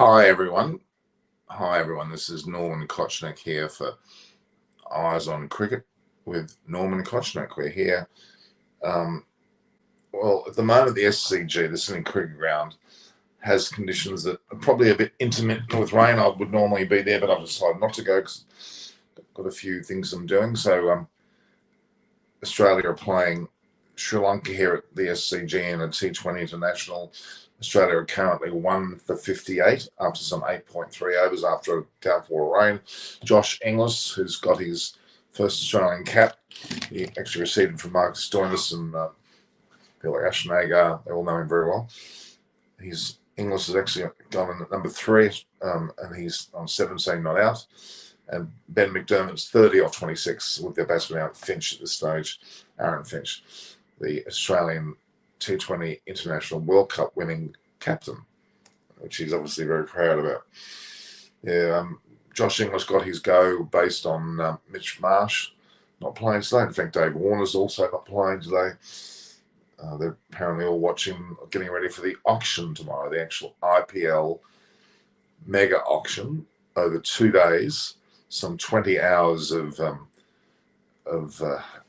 Hi everyone. This is Norman Kochnick here for Eyes on Cricket with Norman Kochnick. We're here. Well, at the moment, the SCG, the Sydney Cricket Ground, has conditions that are probably a bit intermittent with rain. I would normally be there, but I've decided not to go because I've got a few things I'm doing. So Australia are playing Sri Lanka here at the SCG in a T20 International. Australia are currently 1 for 58 after some 8.3 overs after a downpour of rain. Josh Inglis, who's got his first Australian cap, he actually received it from Marcus Stoinis and Bill Ashnagar. They all know him very well. Inglis has actually gone in at number 3, and he's on 17 not out. And Ben McDermott's 30 off 26 with their batsman out Finch at this stage, Aaron Finch, the Australian T20 International World Cup winning captain, which he's obviously very proud about. Yeah, Josh Inglis got his go based on Mitch Marsh not playing today. In fact, Dave Warner's also not playing today. They're apparently all watching, getting ready for the auction tomorrow, the actual IPL mega auction over 2 days, some 20 hours of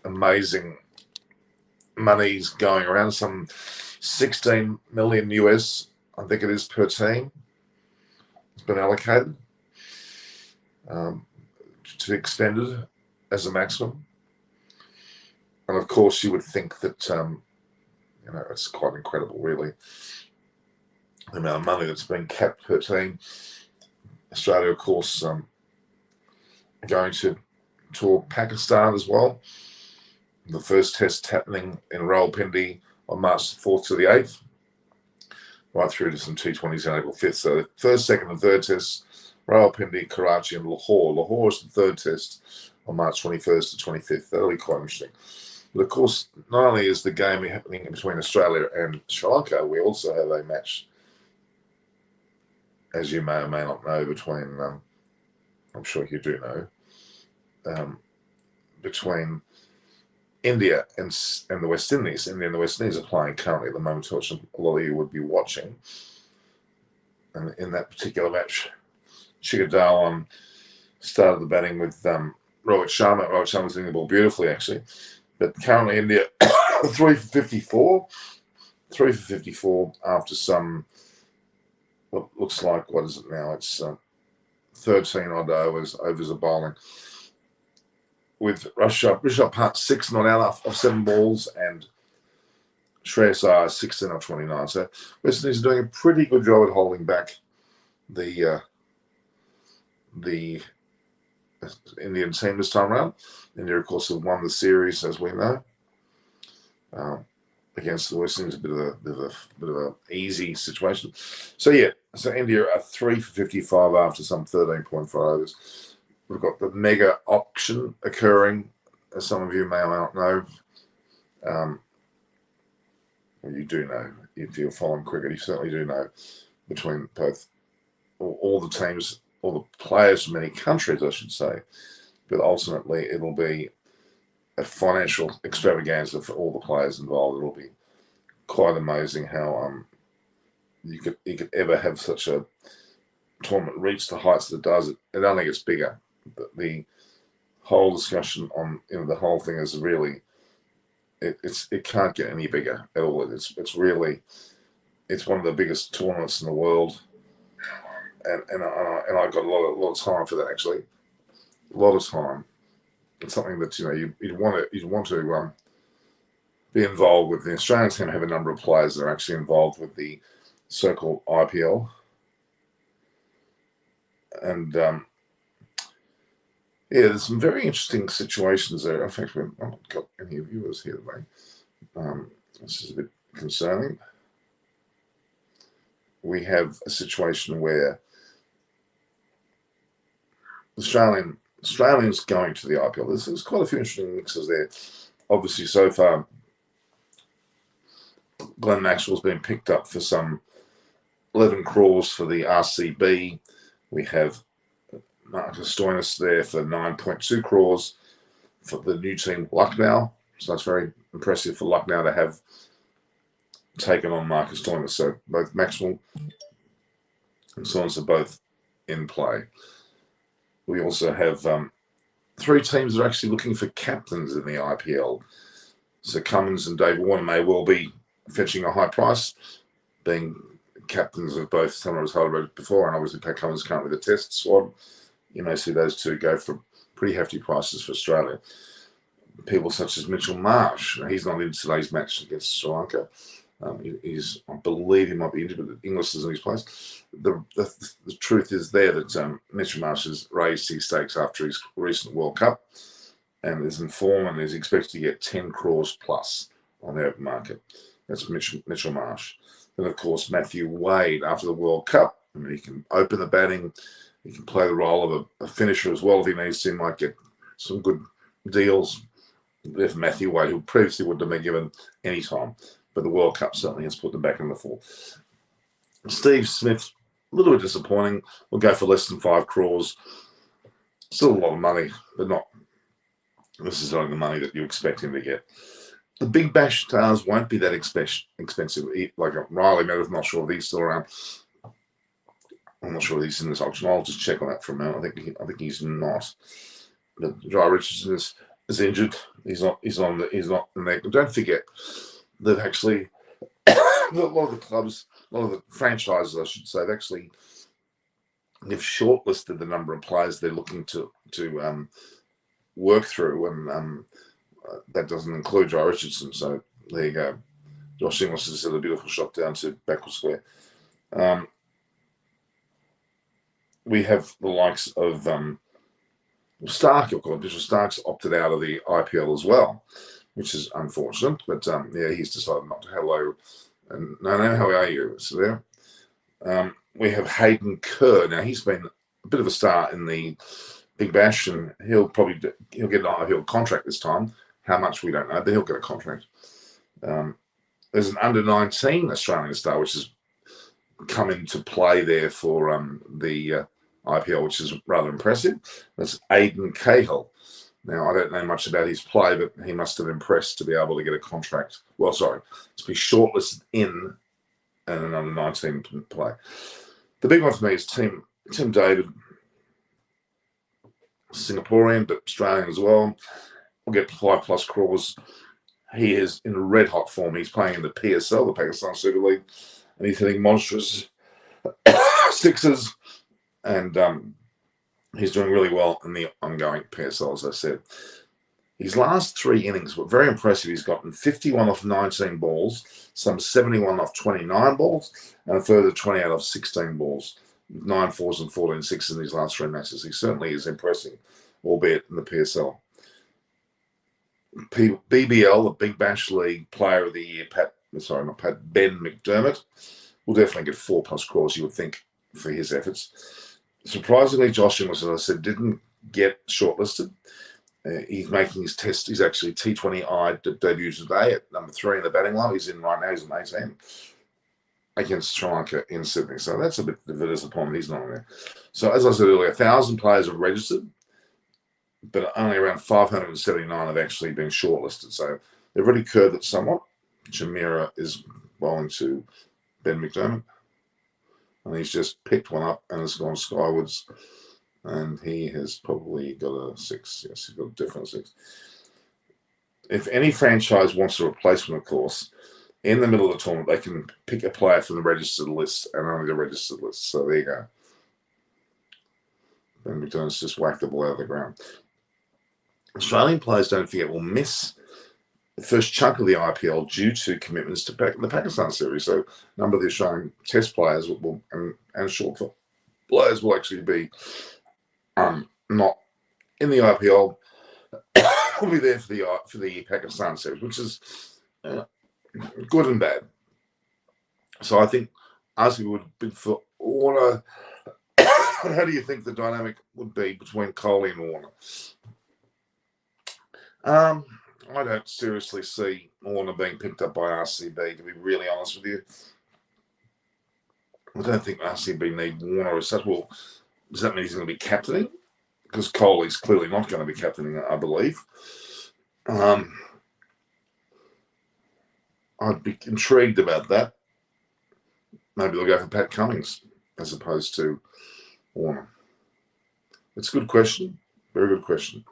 amazing money's going around, some 16 million US, I think it is, per team. It's been allocated to be expended as a maximum. And of course, you would think that, it's quite incredible, really, the amount of money that's been capped per team. Australia, of course, going to tour Pakistan as well. The first test happening in Rawalpindi on March the 4th to the 8th, right through to some T20s on April 5th. So the first, second, and third tests, Rawalpindi, Karachi, and Lahore. Lahore is the third test on March 21st to 25th. That'll be quite interesting. But of course, not only is the game happening between Australia and Sri Lanka, we also have a match, as you may or may not know, between, I'm sure you do know, between India and the West Indies. India and the West Indies are playing currently at the moment, which a lot of you would be watching. And in that particular match, Shikhar Dhawan started the batting with Rohit Sharma. Rohit Sharma's doing the ball beautifully, actually. But currently India 3 for 54. 3 for 54 after some, what looks like, what is it now? It's 13 odd overs of bowling. With Rishabh Pant 6 not out of 7 balls, and Shreyas Iyer 16 of 29. So West Indies are doing a pretty good job at holding back the Indian team this time around. India, of course, have won the series, as we know, against the West Indies. A bit of a easy situation. So India are 3 for 55 after some 13.5 overs. We've got the mega auction occurring, as some of you may or may not know. Well, you do know. If you're following cricket, you certainly do know, between both all the teams, all the players from many countries, I should say. But ultimately, it'll be a financial extravaganza for all the players involved. It'll be quite amazing how you could ever have such a tournament reach the heights that it does. It only gets bigger. The whole discussion on the whole thing is really it can't get any bigger at all. It's one of the biggest tournaments in the world, and I've got a lot of time for that, actually. A lot of time. It's something that you'd want to be involved with. The Australian team have a number of players that are actually involved with the so-called IPL, and there's some very interesting situations there. In fact, we haven't got any viewers here today. This is a bit concerning. We have a situation where Australians going to the IPL. There's quite a few interesting mixes there. Obviously, so far, Clint Maxwell's been picked up for some 11 crores for the RCB. We have Marcus Stoinis there for 9.2 crores for the new team Lucknow. So that's very impressive for Lucknow to have taken on Marcus Stoinis. So both Maxwell and Swans are both in play. We also have 3 teams that are actually looking for captains in the IPL. So Cummins and Dave Warner may well be fetching a high price, being captains of both Sunrise Hyderabad before, and obviously Pat Cummins currently the Test squad. You may see those two go for pretty hefty prices for Australia. People such as Mitchell Marsh, he's not in today's match against Sri Lanka. I believe he might be injured, but Inglis is in his place. The truth is there that Mitchell Marsh has raised his stakes after his recent World Cup and is in form and is expected to get 10 crores plus on the open market. That's Mitchell Marsh. Then, of course, Matthew Wade after the World Cup. I mean, he can open the batting. He can play the role of a finisher as well if he needs to. He might get some good deals with Matthew Wade, who previously wouldn't have been given any time. But the World Cup certainly has put them back in the fall. Steve Smith, a little bit disappointing. We'll go for less than 5 crores. Still a lot of money, but not necessarily the money that you expect him to get. The Big Bash stars won't be that expensive. Like Riley Meadows, I'm not sure if he's still around. I'm not sure if he's in this auction. I'll just check on that for a minute. I think he's not. But Jai Richardson is injured. He's not in there. Don't forget that actually a lot of the clubs, a lot of the franchises, I should say, they've shortlisted the number of players they're looking to work through, and that doesn't include Jai Richardson. So there you go. Josh Inglis has had a beautiful shot down to backward square. We have the likes of Stark, of course. Bishop Stark's opted out of the IPL as well, which is unfortunate. But he's decided not to. Hello, and no, how are you? So there. We have Hayden Kerr. Now he's been a bit of a star in the Big Bash, and he'll get an IPL contract this time. How much we don't know, but he'll get a contract. There's an under-19 Australian star which has come into play there for the IPL, which is rather impressive. That's Hayden Kerr. Now, I don't know much about his play, but he must have impressed to be able to get a contract. Well, sorry, to be shortlisted in an under-19 play. The big one for me is Tim David, Singaporean, but Australian as well. We'll get 5+ crores. He is in red hot form. He's playing in the PSL, the Pakistan Super League, and he's hitting monstrous sixes, and he's doing really well in the ongoing PSL, as I said. His last 3 innings were very impressive. He's gotten 51 off 19 balls, some 71 off 29 balls, and a further 20 out of 16 balls. 9 fours and 14 sixes in these last 3 matches. He certainly is impressing, albeit in the PSL. BBL, the Big Bash League Player of the Year, Ben McDermott, will definitely get 4+ crores, you would think, for his efforts. Surprisingly, Josh Inglis, as I said, didn't get shortlisted. He's making his test. He's actually T20I debut today at number 3 in the batting line. He's in right now. He's in 18 against Sri Lanka in Sydney. So that's a bit of a disappointment. He's not in there. So as I said earlier, 1,000 players have registered, but only around 579 have actually been shortlisted. So they've already curved it somewhat. Jamira is bowling to Ben McDermott, and he's just picked one up and has gone skywards, and he has probably got a 6. Yes, he's got a different 6. If any franchise wants a replacement, of course, in the middle of the tournament, they can pick a player from the registered list and only the registered list. So there you go. Ben McDermott's just whacked the ball out of the ground. Australian players, don't forget, will miss the first chunk of the IPL due to commitments to the Pakistan series. So a number of the Australian Test players and short players will actually be not in the IPL. Will be there for the Pakistan series, which is good and bad. So I think asking would have been for Warner. How do you think the dynamic would be between Kohli and Warner? I don't seriously see Warner being picked up by RCB, to be really honest with you. I don't think RCB need Warner as such. Well, does that mean he's going to be captaining? Because Kohli's clearly not going to be captaining, I believe. I'd be intrigued about that. Maybe they'll go for Pat Cummins as opposed to Warner? It's a good question. Very good question.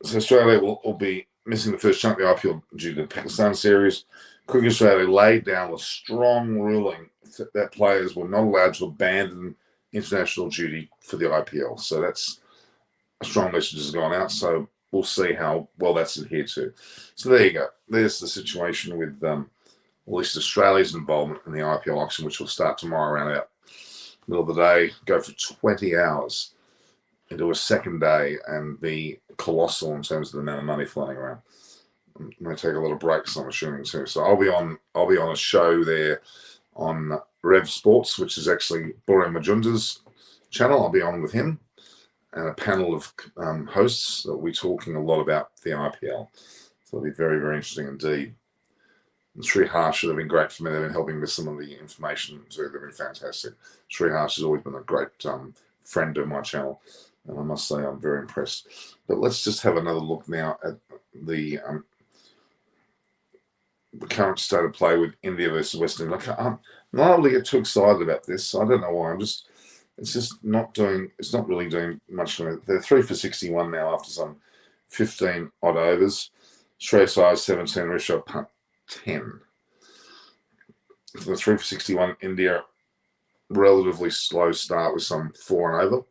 So Australia will be missing the first chunk of the IPL due to the Pakistan series. Cricket Australia laid down a strong ruling that players were not allowed to abandon international duty for the IPL. So that's a strong message has gone out. So we'll see how well that's adhered to. So there you go. There's the situation with at least Australia's involvement in the IPL auction, which will start tomorrow around about middle of the day, go for 20 hours into a second day, and be colossal in terms of the amount of money flying around. I'm going to take a lot of breaks, I'm assuming, too. So I'll be on a show there on Rev Sports, which is actually Boran Majunda's channel. I'll be on with him and a panel of hosts that will be talking a lot about the IPL. So it'll be very, very interesting indeed. And Sri Harsh have been great for me. They've been helping with some of the information too. They've been fantastic. Sri Harsh has always been a great friend of my channel, and I must say I'm very impressed. But let's just have another look now at the current state of play with India versus West Indies. I'm not able to get too excited about this. I don't know why. It's not really doing much for me. They're 3 for 61 now after some 15 odd overs. Shreyas Iyer 17, Rishabh Pant 10. For the 3 for 61, India relatively slow start with some 4 and over.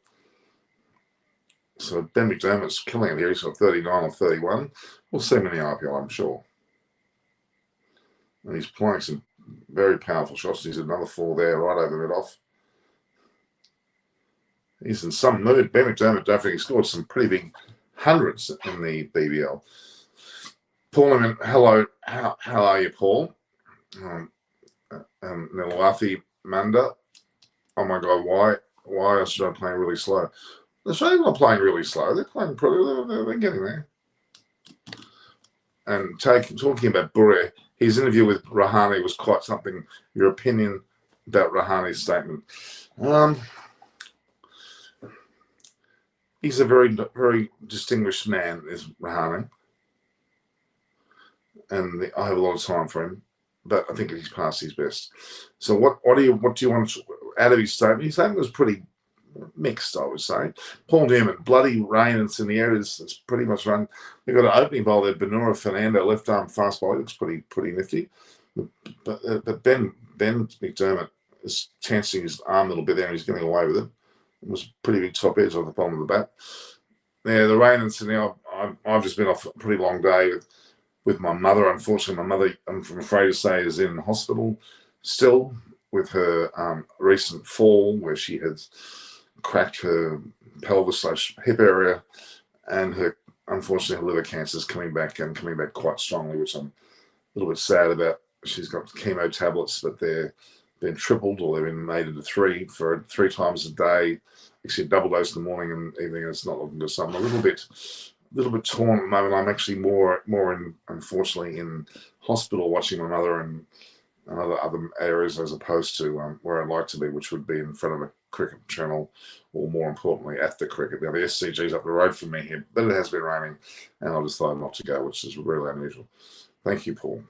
So Ben McDermott's killing it here. He's got 39 or 31. We'll see him in the IPL, I'm sure. And he's playing some very powerful shots. He's another 4 there, right over the mid-off. He's in some mood. Ben McDermott, don't forget, he scored some pretty big hundreds in the BBL. Paul, hello. How are you, Paul? Nilafi Manda. Oh my God, why are Australia playing really slow? Australia's not playing really slow. They're playing they're getting there. And talking about Bure, his interview with Rahane was quite something. Your opinion about Rahane's statement? He's a very, very distinguished man, is Rahane. And I have a lot of time for him, but I think he's past his best. So what do you want out of his statement? His statement was pretty mixed, I would say. Paul Newman, bloody rain in the area. It's pretty much run. They've got an opening bowler there, Benura Fernando, left arm fast bowler. He looks pretty nifty. But Ben McDermott is chancing his arm a little bit there, and he's getting away with it. It was a pretty big top edge on the bottom of the bat. Yeah, the rain in Sydney. I've just been off a pretty long day with my mother. Unfortunately, my mother, I'm afraid to say, is in hospital still with her recent fall where she has cracked her pelvis/hip area, and unfortunately her liver cancer is coming back quite strongly, which I'm a little bit sad about. She's got chemo tablets, but they're been tripled or they've been made into 3 for 3 times a day. Actually, double dose in the morning and evening. It's not looking good. So I'm a little bit torn at the moment. I'm actually more unfortunately in hospital watching my mother and other areas as opposed to where I'd like to be, which would be in front of a cricket channel, or more importantly at the cricket. Now the SCG's up the road from me here, but it has been raining, and I decided not to go, which is really unusual. Thank you, Paul.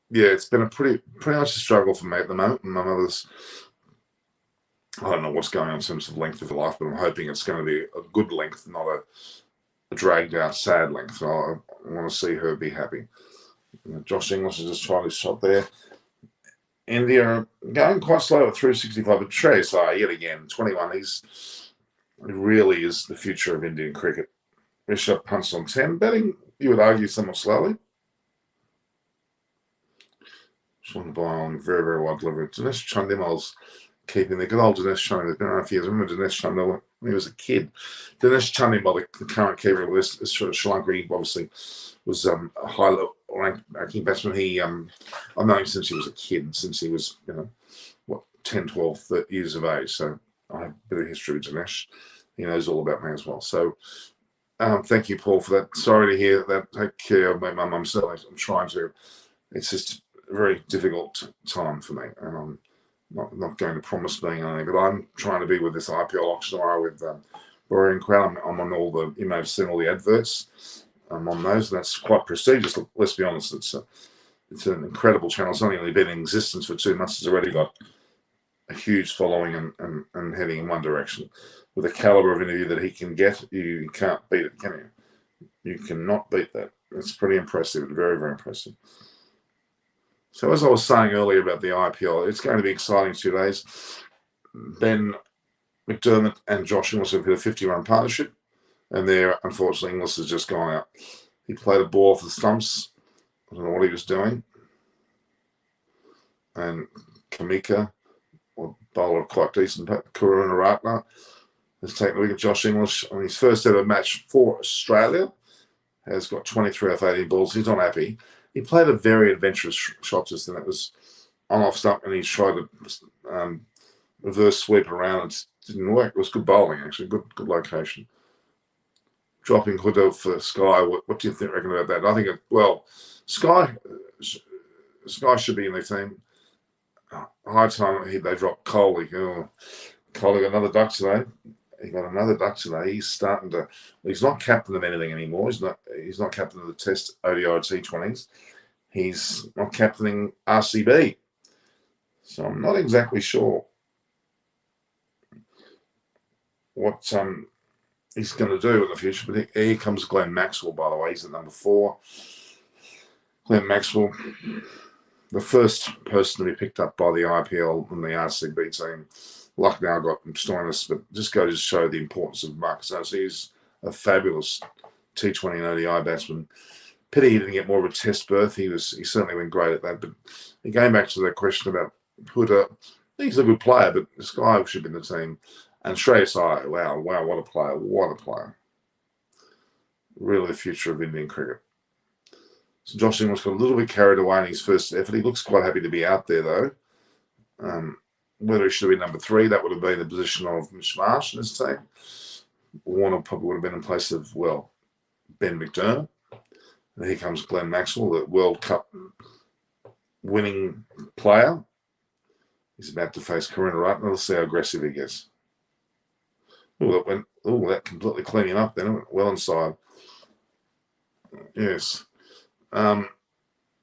Yeah, it's been a pretty much a struggle for me at the moment. My mother's, I don't know what's going on in terms of length of life, but I'm hoping it's going to be a good length, not a dragged out, sad length. So I want to see her be happy. Josh English has just tried his shot there. India going quite slow at 365, but Shreyas Iyer yet again, 21. He really is the future of Indian cricket. Rishabh Pant on 10, batting, you would argue, somewhat slowly. Sean Byle, very, very wide delivery. Dinesh Chandimal's keeping the good old Dinesh Chandimal. It's been around for years. I remember Dinesh Chandimal when he was a kid. Dinesh Chandimal, the current keeper of Sri Lanka, he obviously was a high ranking batsman. I've known him since he was a kid, since he was 10, 12 years of age. So I have a bit of history with Dinesh. He knows all about me as well. So thank you, Paul, for that. Sorry to hear that. Take care of my mum. I'm trying to. It's just a very difficult time for me, and I'm not going to promise being on anything, but I'm trying to be with this IPL auction tomorrow with Borean Crowd. I'm on all the, you may have seen all the adverts. I'm on those, and that's quite prestigious. Let's be honest, it's It's an incredible channel. It's only been in existence for 2 months. It's already got a huge following and heading in one direction. With the caliber of interview that he can get, you can't beat it, can you? You cannot beat that. It's pretty impressive. Very, very impressive. So as I was saying earlier about the IPL, it's going to be exciting 2 days. Ben McDermott and Josh Inglis have hit a 50-run partnership, and there, unfortunately, Inglis has just gone out. He played a ball off the stumps. I don't know what he was doing. And Kamika, or bowler of quite decent, Karunaratne, has taken a look at Josh Inglis on his first ever match for Australia. Has got 23 off 18 balls. He's not happy. He played a very adventurous shot just then. It was on off stump, and he tried to reverse sweep around. It didn't work. It was good bowling, actually. Good location. Dropping Huda for Sky. What do you reckon about that? I think, Sky should be in their team. High time they dropped Coley. Oh, Coley got another duck today. He's starting to. He's not captain of anything anymore. He's not captain of the Test ODI T20s. He's not captaining RCB. So I'm not exactly sure what he's going to do in the future. But here comes Clint Maxwell, by the way. He's at number 4. Clint Maxwell, the first person to be picked up by the IPL and the RCB team. Lucknow got Stoinis, but just go to show the importance of Marcus Harris. He's a fabulous T20 and ODI batsman. Pity he didn't get more of a test berth. He certainly went great at that. But going back to that question about Huda, he's a good player, but this guy should be in the team. And Shreyas Iyer, wow, what a player. What a player. Really the future of Indian cricket. So Josh Inglis got a little bit carried away in his first effort. He looks quite happy to be out there, though. Whether he should have been number 3, that would have been the position of Mitch Marsh in his team. Warner probably would have been in place of, Ben McDermott. And here comes Glenn Maxwell, the World Cup winning player. He's about to face Karunaratne. Let's see how aggressive he gets. That completely cleaned him up then. It went well inside. Yes.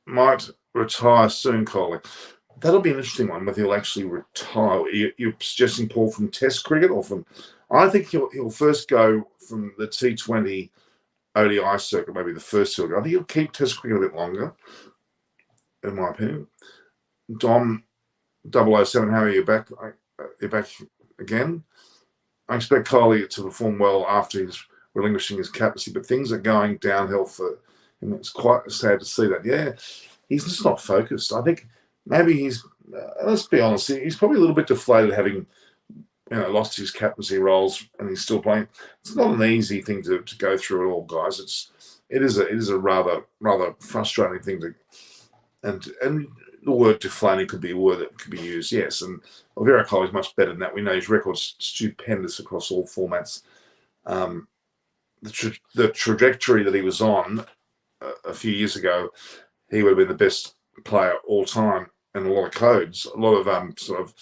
Might retire soon, Coley. That'll be an interesting one, whether he'll actually retire. You're suggesting, Paul, from Test cricket or from... I think he'll first go from the T20 ODI circuit, maybe the first circuit. I think he'll keep Test cricket a bit longer, in my opinion. Dom 007, how are you back? You're back again? I expect Coley to perform well after he's relinquishing his captaincy, but things are going downhill for him. It's quite sad to see that. Yeah, he's just not focused. I think maybe he's, let's be honest, he's probably a little bit deflated having lost his captaincy roles and he's still playing. It's not an easy thing to go through at all, guys. It is a rather frustrating thing to, and the word deflating could be a word that could be used, yes. And Virat Kohli is much better than that. We know his record's stupendous across all formats. The trajectory that he was on a few years ago, he would have been the best player all time in a lot of codes, a lot of sort of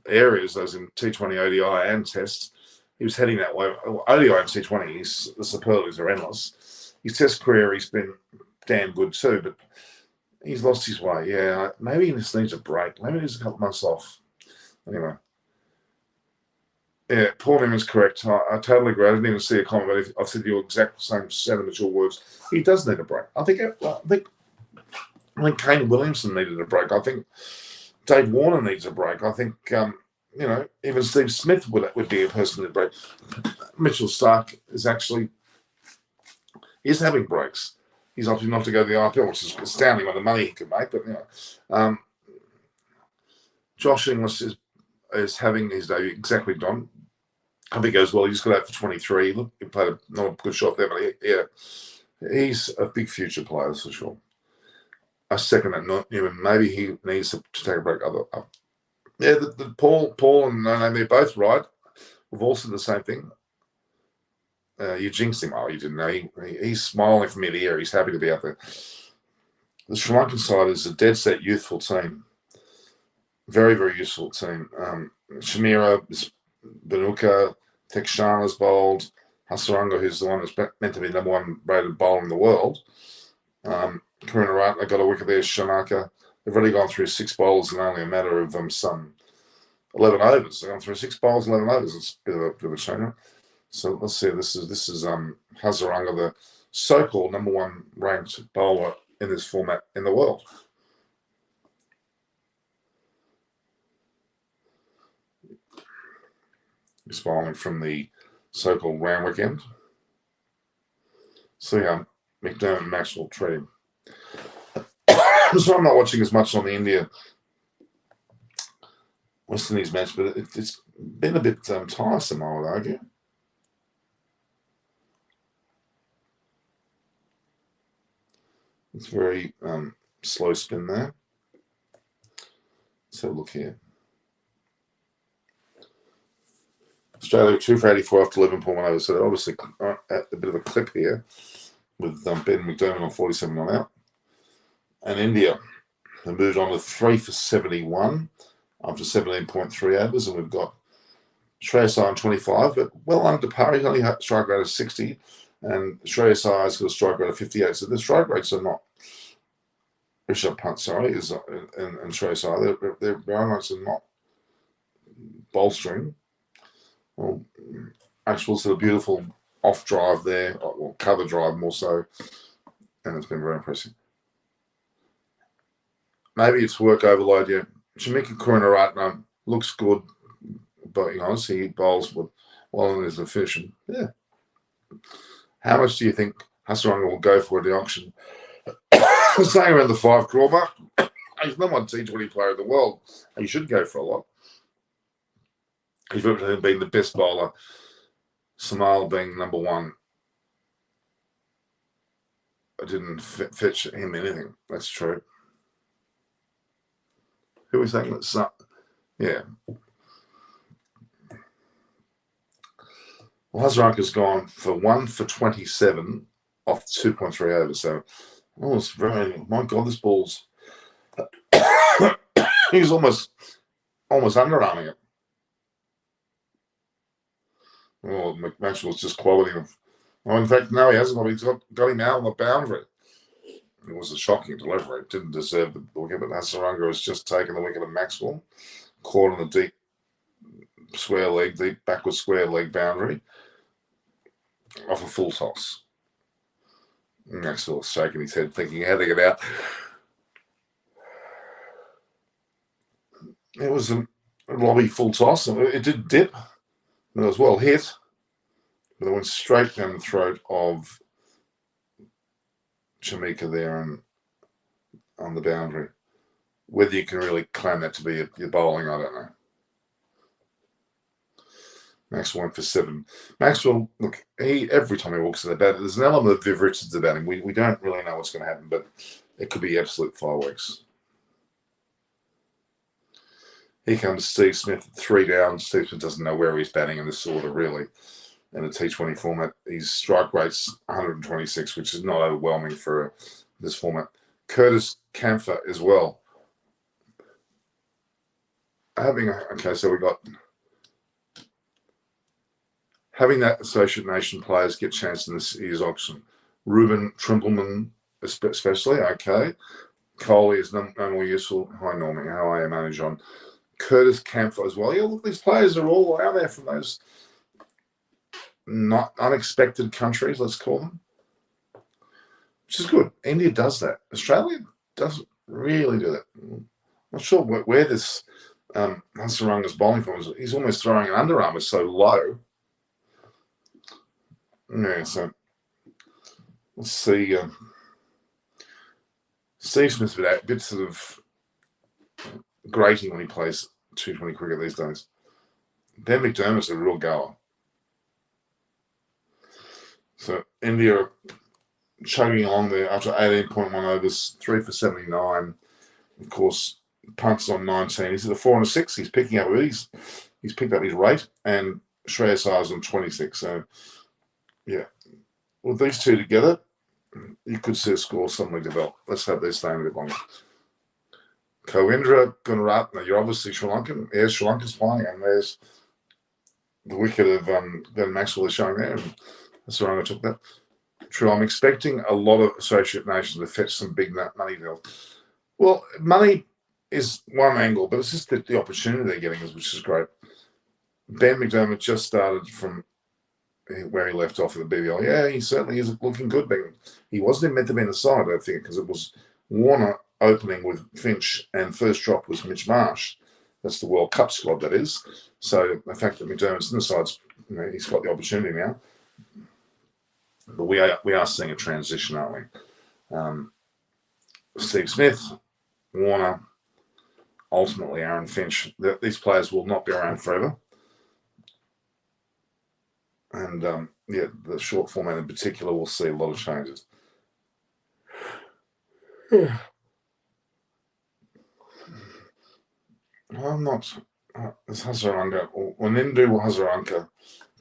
areas, as in T20, ODI, and Test. He was heading that way. ODI and T20, the superlatives are endless. His Test career, he's been damn good too, but he's lost his way. Yeah, maybe he just needs a break. Maybe he needs a couple of months off. Anyway. Yeah, Paul Newman's correct. I totally agree. I didn't even see a comment, but I've said your exact same set of mature words. He does need a break. I think Kane Williamson needed a break. I think Dave Warner needs a break. I think even Steve Smith would be a person to break. Mitchell Stark is having breaks. He's opting not to go to the IPL, which is astounding on the money he could make. But Josh Inglis is having his debut. Exactly, Don. I think he goes well. He just got out for 23. Look, he played not a good shot there, but he's a big future player, that's for sure. I second that. Not even. Maybe he needs to take a break. The Paul and Naomi are both right. We've all said the same thing. You jinxed him. Oh, you didn't know. He's smiling from ear to ear. He's happy to be out there. The Sri Lankan side is a dead set youthful team. Very, very useful team. Shamira, Banuka, Tekshana's bowled. Hasaranga, who's the one that's meant to be number 1 rated bowler in the world. Karunaratne got a wicket there. Shanaka. They've already gone through 6 bowlers in only a matter of some 11 overs. They've gone through 6 bowls, 11 overs. It's a bit of a shame. So let's see. This is Hazaranga, the so-called number 1 ranked bowler in this format in the world. He's bowling from the so-called Randwick end. See how McDermott and Maxwell treat him. So I'm not watching as much on the India West Indies match, but it's been a bit tiresome, I would argue. It's very slow spin there. Let's have a look here. Australia 2 for 84 after 11.1 overs, so they're obviously at a bit of a clip here with Ben McDermott on 47 not out. And India have moved on to 3 for 71 after 17.3 overs, and we've got Shreyas Iyer on 25, but well under par. He's only had a strike rate of 60, and Shreyas Iyer's got a strike rate of 58. So the strike rates are not Rishabh Pant, sorry, and Shreyas Iyer. Their run rates are not bolstering. Well, Maxwell's a beautiful off drive there, or cover drive more so, and it's been very impressive. Maybe it's work overload. Yeah, Shamika Karunaratne looks good, but you know, he bowls well in his efficient. Yeah. How much do you think Hasaranga will go for at the auction? Saying around the 5 crore mark. He's number 1 T20 player in the world, and he should go for a lot. He's represented being the best bowler. Samal being number 1. I didn't fetch him anything. That's true. Who was saying that? Yeah. Well, Hazaranka's gone for 1 for 27 off 2.3 overs. So, it's very. My God, this ball's. He's almost underarming it. Oh, Maxwell's just quality of. Well, in fact, no, he hasn't. He's got him out on the boundary. It was a shocking delivery. It didn't deserve the wicket, but Hasaranga has just taken the wicket of Maxwell, caught in the deep backward square leg boundary off a full toss. Maxwell's shaking his head, thinking how to get out. It was a lobby full toss. It did dip. It was well hit, but it went straight down the throat of Shamika there and on the boundary. Whether you can really claim that to be your bowling, I don't know. Maxwell went for 7. Maxwell, look, every time he walks in the bat, there's an element of Viv Richards about him. We don't really know what's going to happen, but it could be absolute fireworks. Here comes Steve Smith, 3 down. Steve Smith doesn't know where he's batting in this order, really. In a T20 format, his strike rate's 126, which is not overwhelming for this format. Curtis Camphor as well. So we got having that Associate Nation players get chance in this year's auction. Ruben Trimpleman especially, okay. Coley is no more useful. Hi, Normie. How are you, Manager John? Curtis Camphor as well. Yeah, look, these players are all out there from those not unexpected countries, let's call them, which is good. India does that. Australia doesn't really do that. I'm not sure where this Hasaranga's bowling from is. He's almost throwing an underarm. It's so low. Yeah, so let's see. Steve Smith's a bit sort of grating when he plays T20 cricket these days. Ben McDermott's a real goer. So India are chugging along there after 18.1 overs, 3 for 79. Of course, Punt's on 19. He's at a 4 and a 6. He's picking up. He's picked up his rate, and Shreyas Iyer's on 26. So, yeah, with these two together, you could see a score suddenly develop. Let's hope they're staying a bit longer. Kawindra Gunaratne, you're obviously Sri Lankan. Yeah, Sri Lanka's playing, and there's the wicket of Ben Maxwell is showing there, and Saranga took that. True, I'm expecting a lot of associate nations to fetch some big money deals. Well, money is one angle, but it's just the opportunity they're getting, which is great. Ben McDermott just started from where he left off at the BBL. Yeah, he certainly is looking good. He wasn't meant to be in the side, I think, because it was Warner opening with Finch, and first drop was Mitch Marsh. That's the World Cup squad, that is. So the fact that McDermott's in the side's, he's got the opportunity now. But we are seeing a transition, aren't we? Steve Smith, Warner, ultimately Aaron Finch. These players will not be around forever. And the short format in particular will see a lot of changes. I'm not. It's Hazaranka, or Nindu Hazaranka,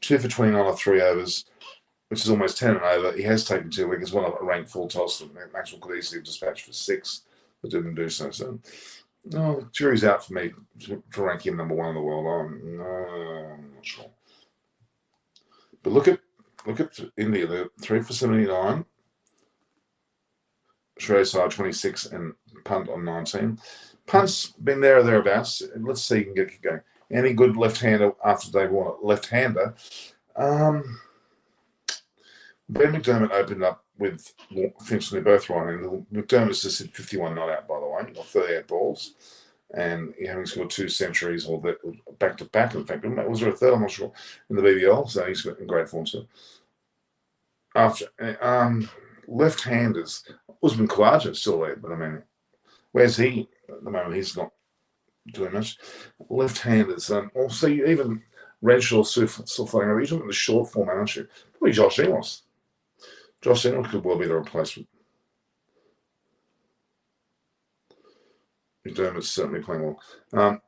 2 for 29 or 3 overs, which is almost 10 and over. He has taken 2 wickets, one of a ranked full toss. Maxwell could easily have dispatched for 6, but didn't do so. So, no, jury's out for me to rank him number 1 in the world. I'm not sure. But look at India. They're 3 for 79. Shreyas 26 and punt on 19. Punt's been there or thereabouts. Let's see if he can get going. Any good left-hander after Dave Warner? Left-hander. Ben McDermott opened up with Finch, and they're both right. And McDermott's just hit 51 not out, by the way. He got 38 balls. And he having scored 2 centuries or back-to-back. In fact, was there a third? I'm not sure. In the BBL. So he's in great form too. After left-handers, Usman Khawaja's still there, but I mean, where's he at the moment? He's not doing much. Left-handers, also even Renshaw still floating around. You're talking the short form, aren't you? Probably Josh Inglis. Josh Inglis could well be the replacement. McDermott's certainly playing well.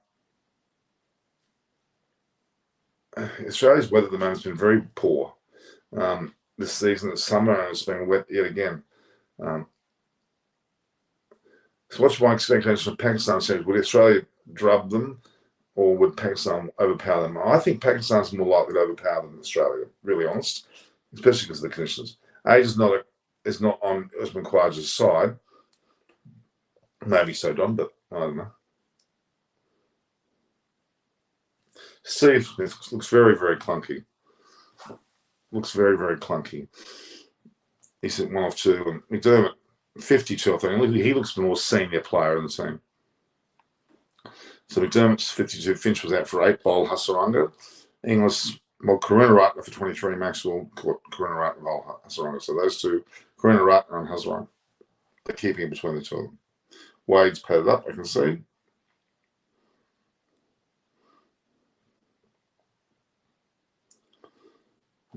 Australia's weather at the moment has been very poor. This season, the summer has been wet yet again. So what's my expectations from Pakistan series? Would Australia drub them, or would Pakistan overpower them? I think Pakistan's more likely to overpower them than Australia, really honest, especially because of the conditions. Age is not on Usman Khawaja's side. Maybe so, Don, but I don't know. Steve Smith looks very, very clunky. Looks very, very clunky. He's at 1 off 2. And McDermott, 52, I think. He looks the more senior player in the team. So McDermott's 52. Finch was out for 8. Bowl Hasaranga. Inglis, Karunaratne for 23. Maxwell, Karunaratne, Bowl Hasaranga. So those two, Karunaratne and Hasaranga, they're keeping it between the two of them. Wade's padded up, I can see.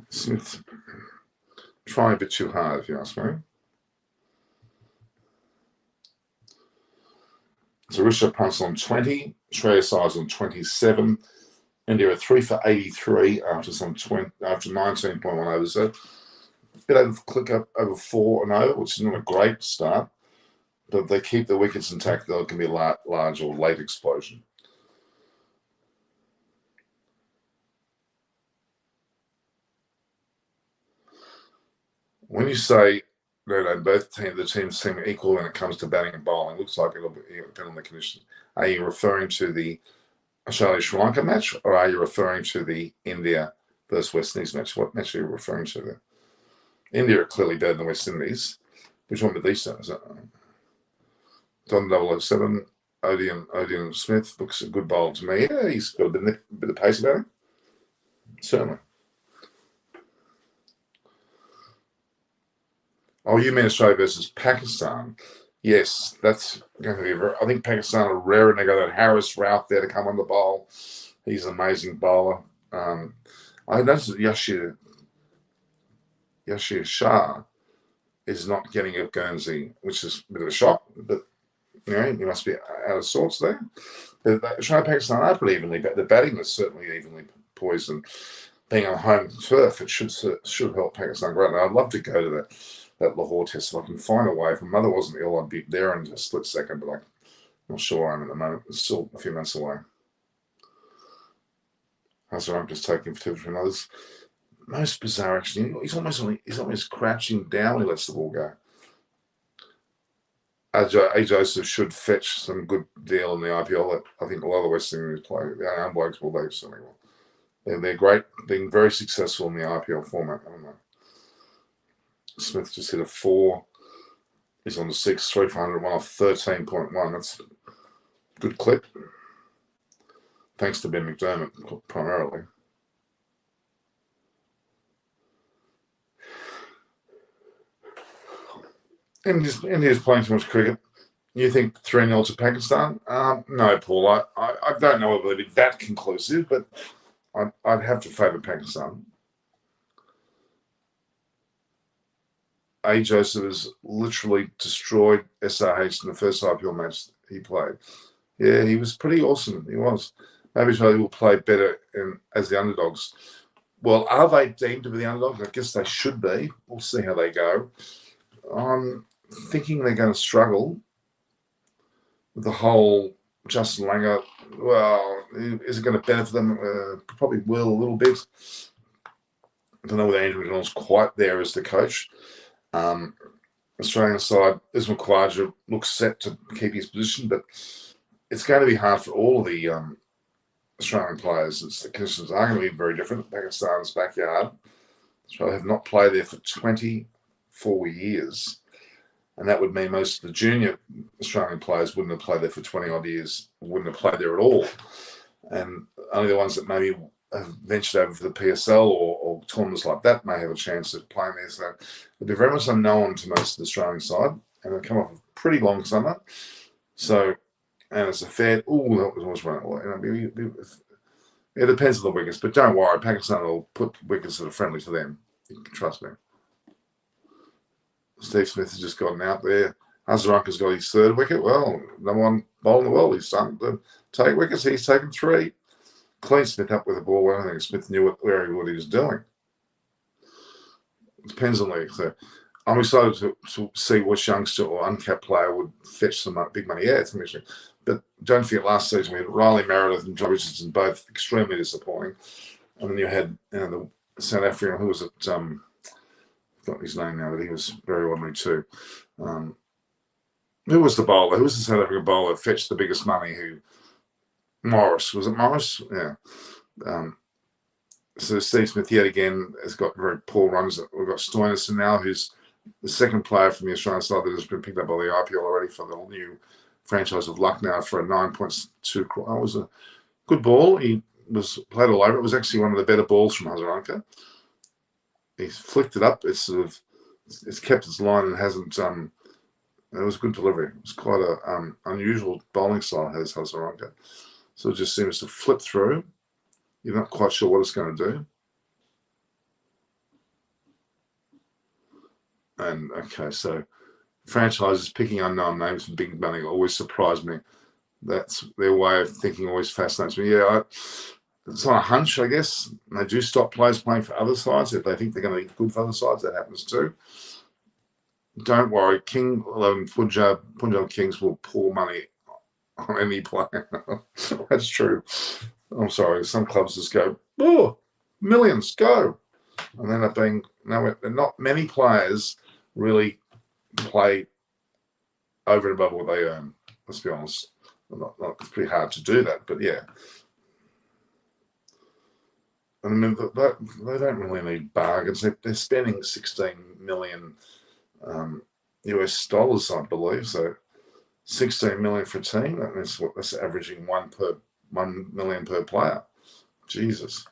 Smith trying a bit too hard, if you ask me. So Rishabh Pant's on 20, Shreyas on 27. India are 3 for 83 after 19.1 overs. So a bit over click up over 4 and over, which is not a great start. But if they keep the wickets intact, there can be a large or late explosion. When you say both the teams seem equal when it comes to batting and bowling, looks like it'll depend on the conditions. Are you referring to the Australia-Sri Lanka match, or are you referring to the India versus West Indies match? What match are you referring to there? India are clearly better than West Indies. Which one with these two? Don 007, Odean Smith looks a good bowler to me. Yeah, he's got a bit of pace about him. Certainly. Oh, you mean Australia versus Pakistan? Yes, that's going to be. I think Pakistan are raring to go. That Harris Ralph there to come on the bowl. He's an amazing bowler. I noticed that Yashir Shah is not getting a Guernsey, which is a bit of a shock. But he must be out of sorts there. But Australia Pakistan are pretty evenly. The batting is certainly evenly poised, and being on home turf, it should help Pakistan greatly. I'd love to go to that Lahore test if I can find a way. If my mother wasn't ill, I'd be there in a split second, but I'm not sure I am at the moment. It's still a few months away. Hazaranka's taking for 2 between others. most bizarre action. He's almost crouching down when he lets the ball go. A. Joseph should fetch some good deal in the IPL. I think a lot of the West Indies play. The young blokes will do something well. They're great, being very successful in the IPL format. I don't know. Smith just hit a 4. He's on the 6, 3 for 100, one off 13.1. That's a good clip. Thanks to Ben McDermott, primarily. India's playing too much cricket. You think 3-0 to Pakistan? No, Paul. I don't know whether it'd be that conclusive, but I'd have to favour Pakistan. A. Joseph has literally destroyed SRH in the first IPL match he played. Yeah, he was pretty awesome. He was. Maybe he will play better as the underdogs. Well, are they deemed to be the underdogs? I guess they should be. We'll see how they go. I'm thinking they're going to struggle with the whole Justin Langer. Well, is it going to benefit them? Probably will a little bit. I don't know whether Andrew McDonald's quite there as the coach. Australian side, Ismail Khawaja looks set to keep his position, but it's going to be hard for all of the Australian players. The conditions are going to be very different. Pakistan's backyard. Australia have not played there for 24 years. And that would mean most of the junior Australian players wouldn't have played there for 20-odd years, wouldn't have played there at all. And only the ones that maybe have ventured over for the PSL or tournaments like that may have a chance of playing there. So it'll be very much unknown to most of the Australian side. And they'll come off a pretty long summer. So, and it's a fair... that was always one. It depends on the wickets. But don't worry, Pakistan will put wickets that are friendly to them. Trust me. Steve Smith has just gotten out there. Hazaranka's got his 3rd wicket. Well, number 1 bowler in the world. He's starting to take wickets. He's taken 3. Clean Smith up with the ball. Well, I think Smith knew what he was doing. It depends on the league. So I'm excited to see which youngster or uncapped player would fetch some big money. Yeah, it's interesting. But don't forget, last season we had Riley Meredith and John Richardson, both extremely disappointing. And then you had the South African, who was at... got his name now, but he was very ordinary too. Who was the bowler? Who was the South African bowler that fetched the biggest money? Morris. Was it Morris? Yeah. So Steve Smith yet again has got very poor runs. We've got Stoinisson now, who's the 2nd player from the Australian side that has been picked up by the IPL already for the new franchise of Lucknow for a 9.2. That was a good ball. He was played all over. It was actually one of the better balls from Hazaranka. He's flicked it up. It's kept its line and hasn't. It was a good delivery. It was quite a unusual bowling style has Hazaranka. So it just seems to flip through. You're not quite sure what it's going to do. And okay, so franchises picking unknown names for big money always surprised me. That's their way of thinking. Always fascinates me. Yeah. It's on a hunch, I guess. And they do stop players playing for other sides if they think they're going to be good for other sides. That happens too. Don't worry. King 11 Punjab Kings will pour money on any player. That's true. I'm sorry. Some clubs just go, millions, go. And end up being, not many players really play over and above what they earn. Let's be honest. It's pretty hard to do that, but yeah. I mean, they don't really need bargains. They're spending $16 million US dollars, I believe. So, $16 million for a team. That's averaging $1 million per player. Jesus,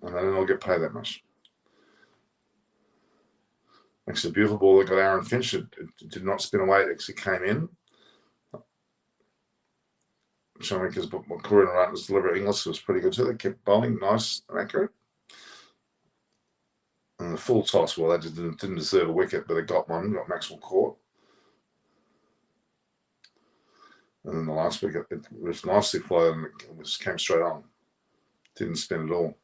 and they don't all get paid that much. Actually, a beautiful ball that got Aaron Finch. It did not spin away. It actually came in. Showing because Korean Ratner's delivery English was pretty good too. They kept bowling nice and accurate. And the full toss, well, they didn't deserve a wicket, but they got one. Got Maxwell caught. And then the last wicket, it was nicely flowed and it came straight on. Didn't spin at all.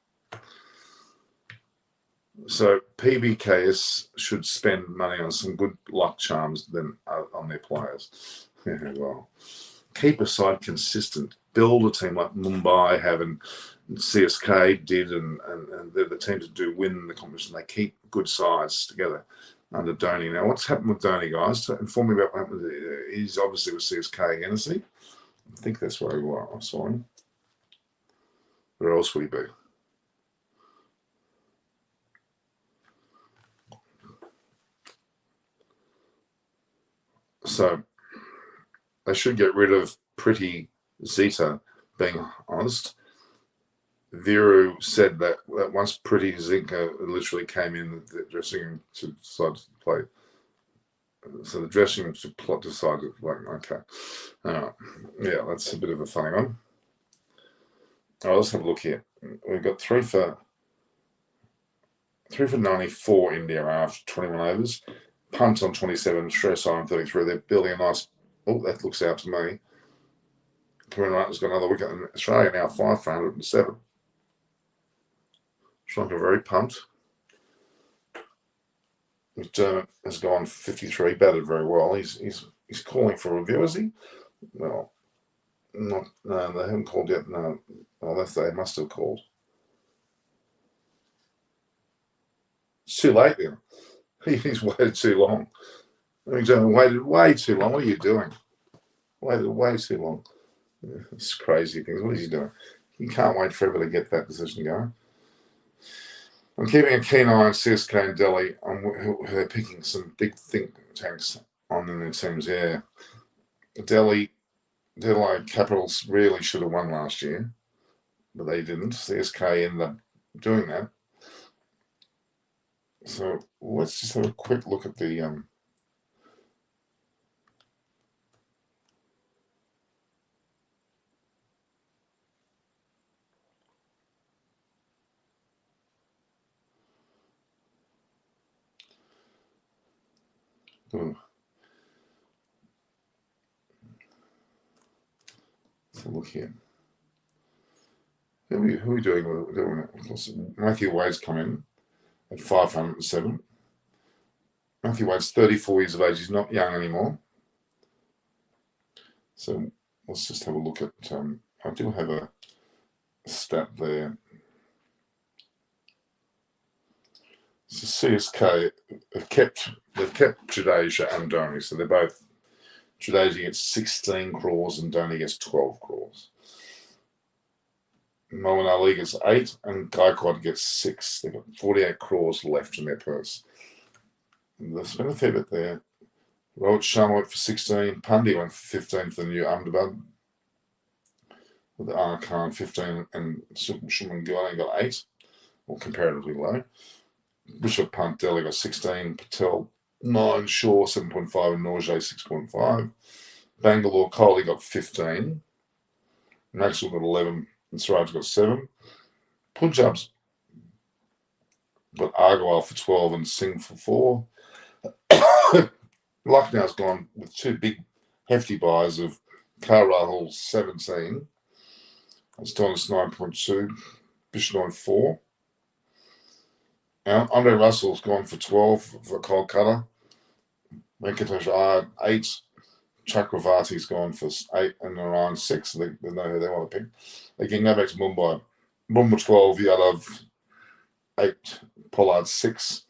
So PBKS should spend money on some good luck charms than on their players. Yeah, well. Keep a side consistent. build a team like Mumbai have and CSK did, and they're the teams that do win the competition. They keep good sides together under Dhoni. Now, what's happened with Dhoni, guys? To inform me about what happened, he's obviously with CSK again, is he? I think that's where I saw him. Where else would he be? So they should get rid of Pretty Zita, being honest. Viru said that once Pretty Zinka literally came in the dressing room to decide to play, so the dressing room decided, like, okay, yeah, that's a bit of a funny one. All right, let's have a look here. We've got 3 for 94 India after 21 overs. Punt on 27, stress on 33. They're building a nice. Oh, that looks out to me. Kieran Wright's got another wicket in Australia now, 5 for 107. Sri Lanka very pumped. McDermott has gone 53, batted very well. He's calling for a review, is he? Well, no, they haven't called yet. No, well, they must have called. It's too late then. He's waited too long. McDermott waited way too long. What are you doing? Waited way too long. It's crazy things. What is he doing? He can't wait forever to get that decision going. I'm keeping a keen eye on CSK and Delhi. They're picking some big think tanks on in their teams. Yeah, Delhi Capitals really should have won last year, but they didn't. CSK ended up doing that. So let's just have a quick look at the let's look here. Who are we doing it? Matthew Wade's come in at 507. Matthew Wade's 34 years of age. He's not young anymore. So let's just have a look at. I do have a stat there. So CSK they've kept Jadeja and Dhoni, so they're both. Jadeja gets 16 crores and Dhoni gets 12 crores. Moeen Ali gets 8 and Gaikwad gets 6. They've got 48 crores left in their purse. And they've spent a fair bit there. Rohit Sharma went for 16. Pandya went for 15 for the new Ahmedabad. With the Khan 15 and Shuman Gulani got 8, or comparatively low. Bishop Pant Delhi got 16. Patel 9. Shaw 7.5 and Norjay 6.5. Bangalore Kohli got 15. Maxwell got 11 and Siraj got 7. Punjab's got Agarwal for 12 and Singh for 4. Lucknow's gone with 2 big hefty buys of Rahul 17. That's Thomas 9.2. Bishnoi 4. Andre Russell's gone for 12 for Kolkata. Venkatesh Iyer 8. Chakravarti's gone for 8 and Narayan 6. They know who they want to pick. They can go back to Mumbai. Mumbai 12, Yadav 8, Pollard 6.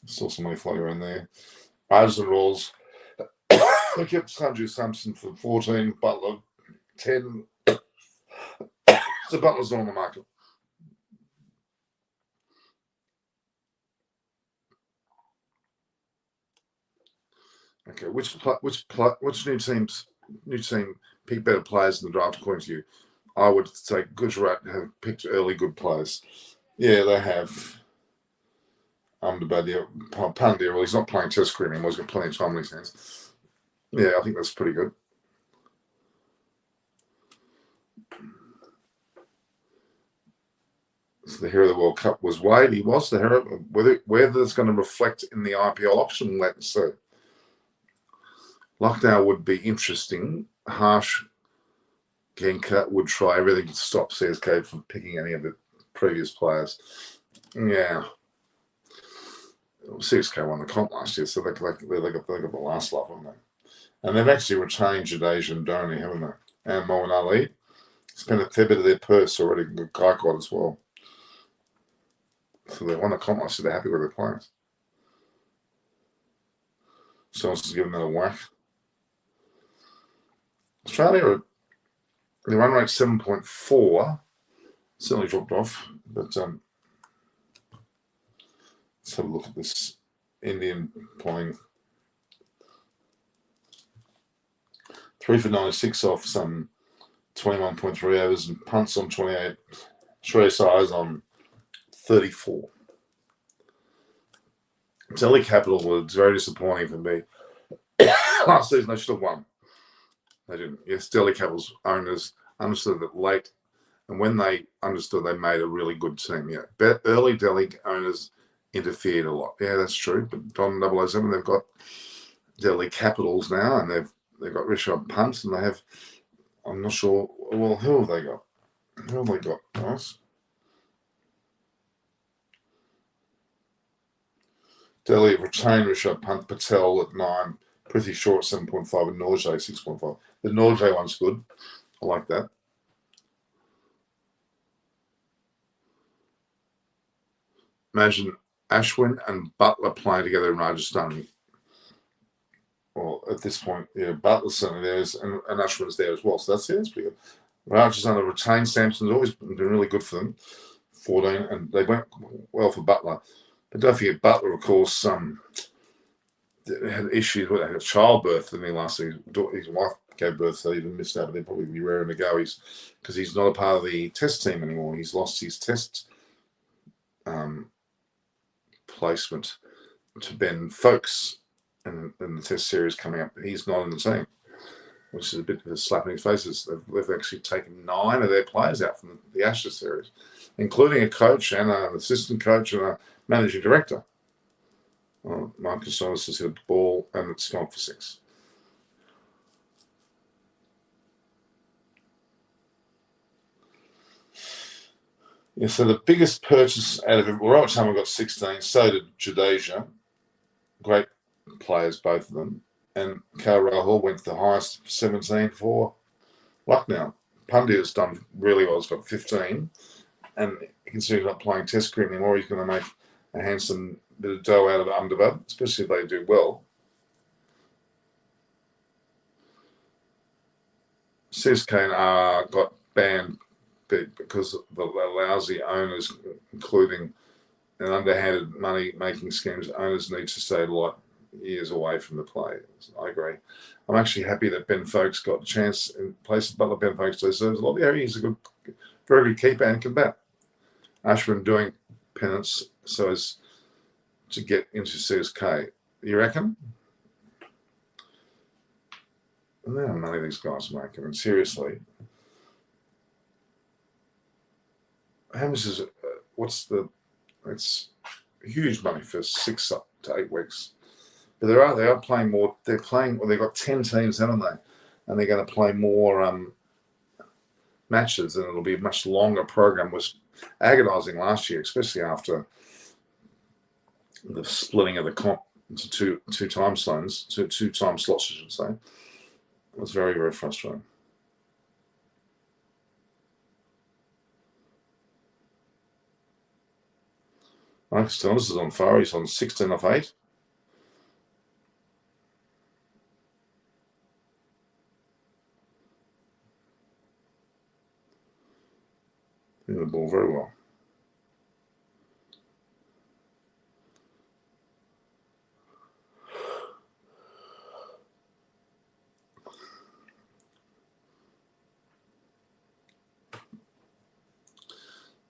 Still some money floating around there. Ayers and Rolls. They kept Sanju Samson for 14. Butler 10. So Butler's not on the market. Okay, which new team pick better players in the draft according to you? I would say Gujarat have picked early good players. Yeah, they have. Pandya, well, he's not playing Test cricket anymore. He's got plenty of time in his hands. Yeah, I think that's pretty good. So the hero of the World Cup was Wade. He was the hero. Whether it's going to reflect in the IPL auction, let's see. Lucknow would be interesting. Harsh Genka would try everything to stop CSK from picking any of the previous players. Yeah. CSK won the comp last year, so they got the last lot, haven't they? And they've actually retained Jadeja and Dhoni, haven't they? And Moeen Ali. spent a fair bit of their purse already. The guy got as well. So they won the comp. I said they're happy with their players. Someone else is giving that a whack. Australia, the run rate 7.4. Certainly dropped off, but let's have a look at this Indian playing 3 for 96 off some 21.3 overs and punts on 28. Shreyas Iyer's on 34. Delhi Capital was very disappointing for me. Last season they should have won. They didn't. Yes, Delhi Capital's owners understood it late, and when they understood, they made a really good team. Yeah, early Delhi owners interfered a lot. Yeah, that's true. But Don 007, they've got Delhi Capitals now, and they've got Rishabh Pant, and they have. I'm not sure. Well, who have they got? Who have they got, guys? Delhi retained Rishabh Pant, Patel at 9, Prithvi Shaw at 7.5, and Norjay 6.5. The Norjay one's good. I like that. Imagine Ashwin and Butler playing together in Rajasthan. Well, at this point, yeah, Butler's certainly there, and Ashwin's there as well. So that's pretty good. Rajasthan have retained Sampson's always been really good for them. 14, and they went well for Butler. But don't forget, Butler, of course, had issues with childbirth in the last season. His wife gave birth, so he even missed out, but they'd probably be raring to go. Because he's not a part of the test team anymore. He's lost his test placement to Ben Folkes in the test series coming up. He's not in the team, which is a bit of a slap in his face. They've actually taken 9 of their players out from the Ashes series, including a coach and an assistant coach and a managing director. Marcus Solis has hit a ball and it's gone for 6. Yeah, so the biggest purchase out of it, Rohit Sharma got 16, so did Jadeja. Great players, both of them. And KL Rahul went to the highest, 17 for Lucknow. Pandya's done really well. He's got 15. And considering he's not playing Test cricket anymore, he's going to make a handsome bit of dough out of Ahmedabad, especially if they do well. CSK got banned because of the lousy owners, including an underhanded money-making schemes. Owners need to stay light years away from the players. I agree. I'm actually happy that Ben Folkes got a chance in place of Butler. Ben Folkes deserves a lot of the area. He's a very good keeper and can bat. Ashwin doing penance so as to get into CSK. You reckon? And how many of these guys make? I mean, seriously. How much is it? It's huge money for 6 to 8 weeks. But they are playing more. They've got 10 teams, haven't they? And they're going to play more matches, and it'll be a much longer program. It was agonising last year, especially after the splitting of the comp into two time slots, I should say. It was very, very frustrating. Marcus Thomas is on fire. He's on 16 off 8. Hitting the ball very well.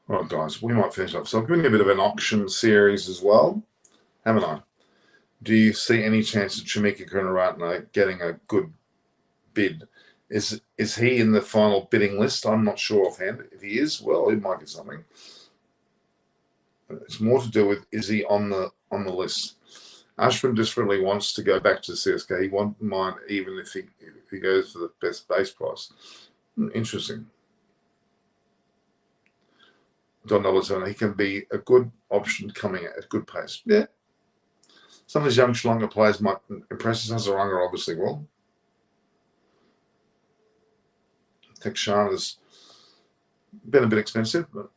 All right, guys, we might finish up. So I've given you a bit of an auction series as well, haven't I? Do you see any chance of Chamika Kunaratne getting a good bid? Is he in the final bidding list? I'm not sure offhand. If he is, well, he might get something. It's more to do with, is he on the list? Ashwin desperately wants to go back to the CSK. He won't mind even if he goes for the best base price. Interesting. Don Noblezona, he can be a good option coming at a good pace. Yeah. Some of these young Sri Lanka players might impress us. Hasaranga obviously will. Theekshana's Been a bit expensive, but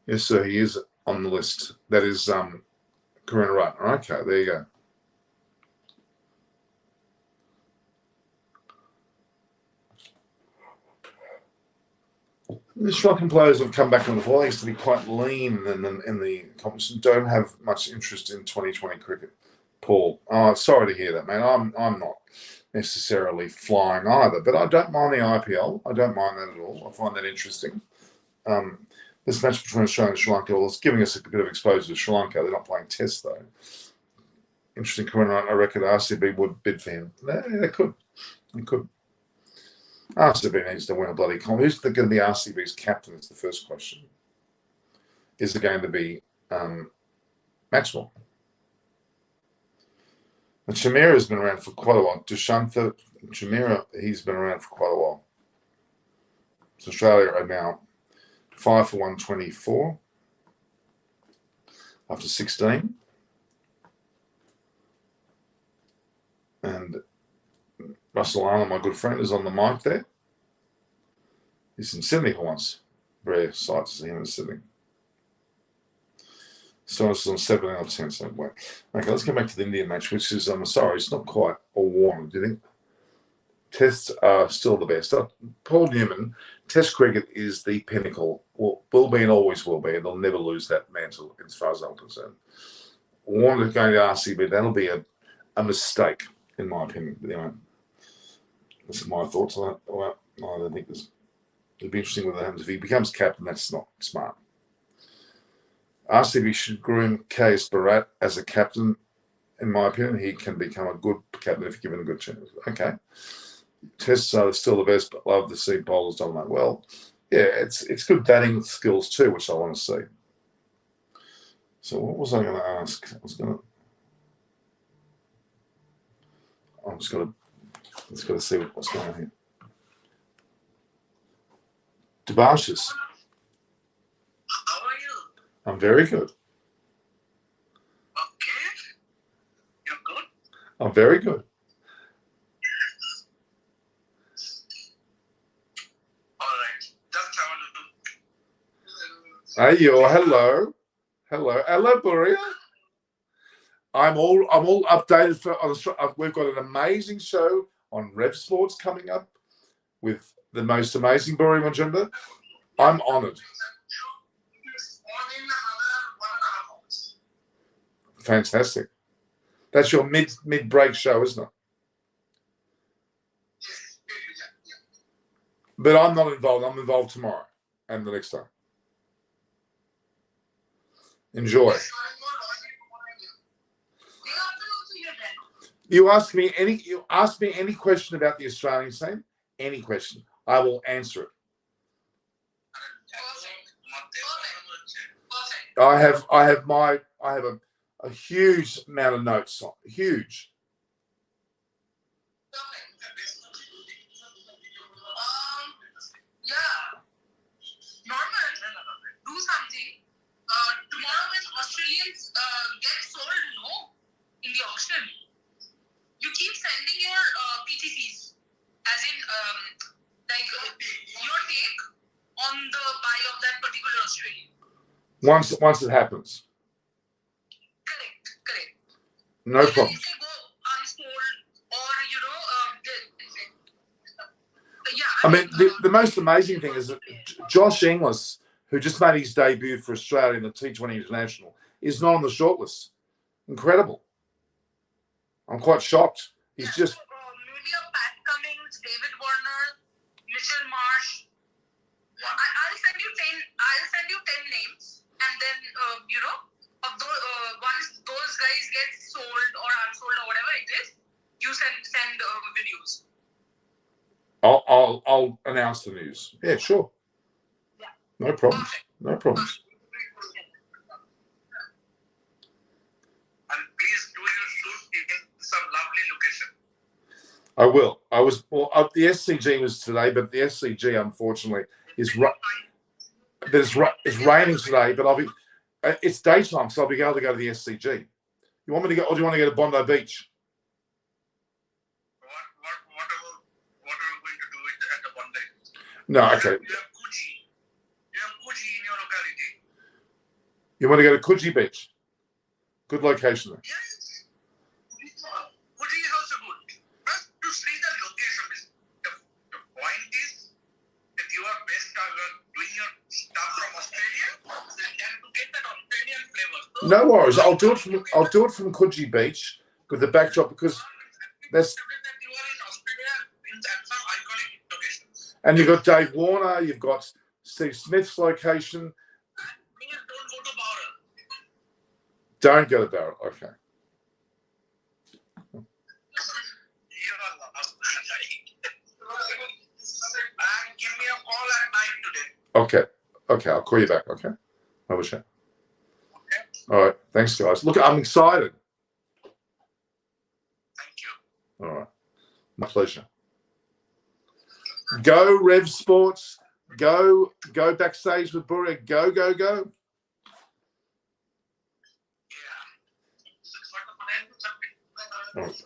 yes, sir, he is on the list. That is Karuna Ratner. Okay, there you go. The Sri Lankan players have come back on the floor. They used to be quite lean in the competition. Don't have much interest in 2020 cricket. Paul, oh, sorry to hear that, man. I'm not necessarily flying either, but I don't mind the IPL. I don't mind that at all. I find that interesting. This match between Australia and Sri Lanka is giving us a bit of exposure to Sri Lanka. They're not playing Test though. Interesting. I reckon RCB would bid for him. Yeah, they could. They could. RCB needs to win a bloody comp. Who's going to be RCB's captain? Is the first question. Is it going to be Maxwell? And Shamira has been around for quite a while. Dushantha Shamira, he's been around for quite a while. So Australia are now 5 for 124 after 16. And Russell Arnold, my good friend, is on the mic there. He's in Sydney for once. Rare sight to see him in Sydney. So it's on 7 out of 10. So wait. Okay, let's go back to the Indian match, which is, I'm sorry, it's not quite all warm, do you think? Tests are still the best. Paul Newman, Test cricket is the pinnacle. Well, will be and always will be, and they'll never lose that mantle as far as I'm concerned. Warner going to RCB, that'll be a mistake, in my opinion. But anyway, that's my thoughts on that. Well, I don't think it'll be interesting what happens. If he becomes captain, that's not smart. RCB should groom KS Bharat as a captain. In my opinion, he can become a good captain if given a good chance. Okay. Tests are still the best, but love to see bowlers dominate. Well, yeah, it's good batting skills too, which I want to see. So what was I going to ask? Let's got to see what's going on here. Debashis. How are you? I'm very good. Okay. You're good? I'm very good. All right. Just have a look. Hey, yo, hello. Hello, Buria. I'm all updated we've got an amazing show on Rev Sports coming up with the most amazing Buria Majunda. I'm honoured. Fantastic. That's your mid break show, isn't it? But I'm not involved. I'm involved tomorrow and the next time. Enjoy. You ask me any question about the Australian team, any question, I will answer it. I have a huge amount of notes. Huge. Yeah. Normal. Do something. Tomorrow when Australians get sold, in the auction, you keep sending your PTCs, as in your take on the buy of that particular Australian. Once it happens. Correct. No problem. If they go unsold or yeah. I mean, the most amazing thing is that Josh Inglis, who just made his debut for Australia in the T20 International, is not on the shortlist. Incredible. I'm quite shocked. He's just maybe a Pat Cummins, David Warner, Mitchell Marsh. I'll send you 10 names, and then of those, once those guys get sold or unsold or whatever it is, you send videos. I'll announce the news. Yeah, sure. Yeah. No problems. No problems. And please do your shoot in some lovely location. I will. The SCG was today, but the SCG unfortunately is it's raining today. But it's daytime, so I'll be able to go to the SCG. You want me to go, or do you want to go to Bondi Beach? What are we going to do No, okay. You have Kuji. You have Kuji in your locality. You want to go to Coogee Beach? Good location there. Yes. Kuji is also good. But to see the location, the point is that you are based on doing your stuff from Australia, so you have to get that Australian flavor. So No worries. I'll do it from Coogee Beach with the backdrop because that's. that you are in Australia in some iconic locations. And you've got Dave Warner. You've got Steve Smith's location. Please don't go to Bowral. Don't go to Barrel. Okay. You are lost. And give me a call at night today. Okay. I'll call you back. Okay. Have a chat. Okay. All right. Thanks, guys. Look, I'm excited. Thank you. All right. My pleasure. Go Rev Sports. Go backstage with Buria. Go. Yeah. All right.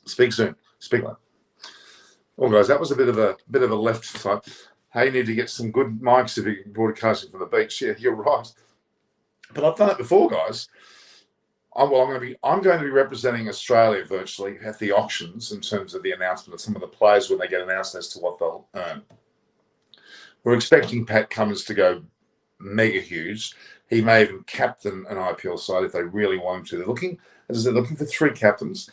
Speak soon. Speak later. Well, guys, that was a bit of a left side. Hey, you need to get some good mics if you're broadcasting from the beach. Yeah, you're right. But I've done it before, guys. I'm going to be representing Australia virtually at the auctions in terms of the announcement of some of the players when they get announced as to what they'll earn. We're expecting Pat Cummins to go mega huge. He may even captain an IPL side if they really want him to. They're looking for 3 captains.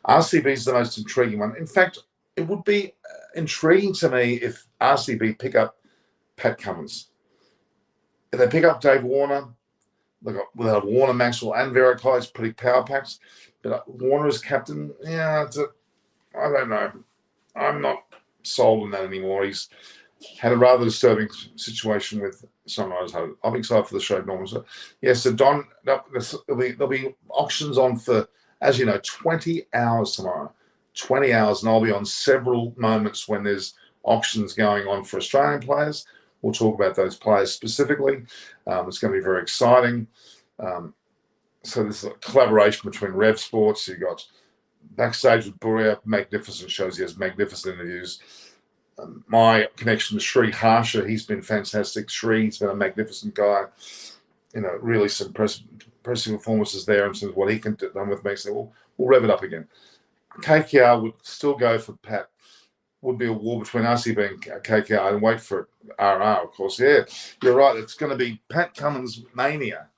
RCB is the most intriguing one. In fact, it would be intriguing to me if RCB pick up Pat Cummins. If they pick up Dave Warner, we'll have Warner, Maxwell, and Virat Kohli as pretty power packs. But Warner as captain, I don't know. I'm not sold on that anymore. He's had a rather disturbing situation with Sunrise. I'm excited for the show, Norman. So, so Don, there'll be auctions on for, as you know, 20 hours tomorrow. 20 hours, and I'll be on several moments when there's auctions going on for Australian players. We'll talk about those players specifically. It's going to be very exciting. So there's a collaboration between Rev Sports. You've got Backstage with Buria, magnificent shows. He has magnificent interviews. My connection to Sri Harsha, he's been fantastic. Sri's been a magnificent guy. Really some impressive performances there in terms of what he can do with me. So we'll rev it up again. KKR would still go for Pat. Would be a war between RCB and KKR, and wait for RR, of course. Yeah, you're right. It's going to be Pat Cummins mania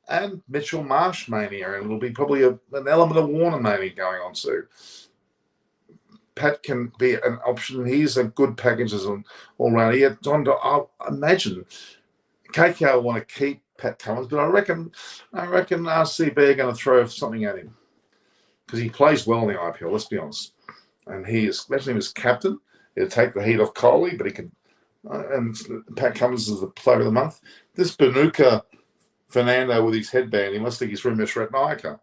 and Mitchell Marsh mania, and it'll be probably an element of Warner mania going on too. Pat can be an option. He's a good package as an all-round. Yeah, I imagine KKR want to keep Pat Cummins, but I reckon RCB are going to throw something at him because he plays well in the IPL. Let's be honest. And imagine him as captain. He'll take the heat off Kohli, but he can. And Pat Cummins is the player of the month. This Banuka Fernando with his headband, he must think he's Ramesh Ratnayaka.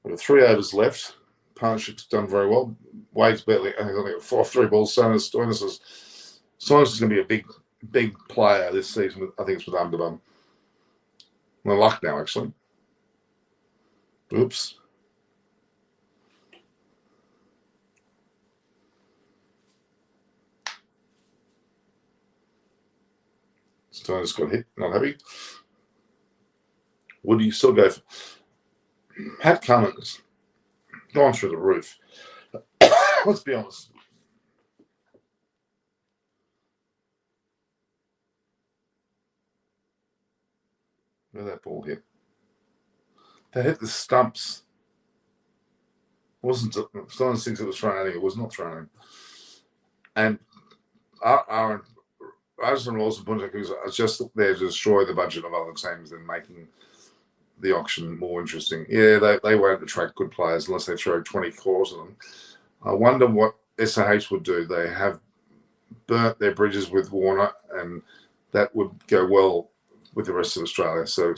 We've got 3 overs left. Partnership's done very well. Wade's barely, I think, only got 3 balls. Stoinis is going to be a big player this season. I think it's with Underbum. No luck now, actually. Oops. Stoinis got hit. Not happy. Would you still go for Pat Cummins? Gone through the roof. Let's be honest. Where did that ball hit? That hit the stumps. Stoinis thinks it was thrown at him. It was not thrown at him. And Aaron Rolls and Punjak are just there to destroy the budget of other teams and making the auction more interesting. Yeah, they won't attract good players unless they throw 20 cores at them. I wonder what SAH would do. They have burnt their bridges with Warner, and that would go well with the rest of Australia. So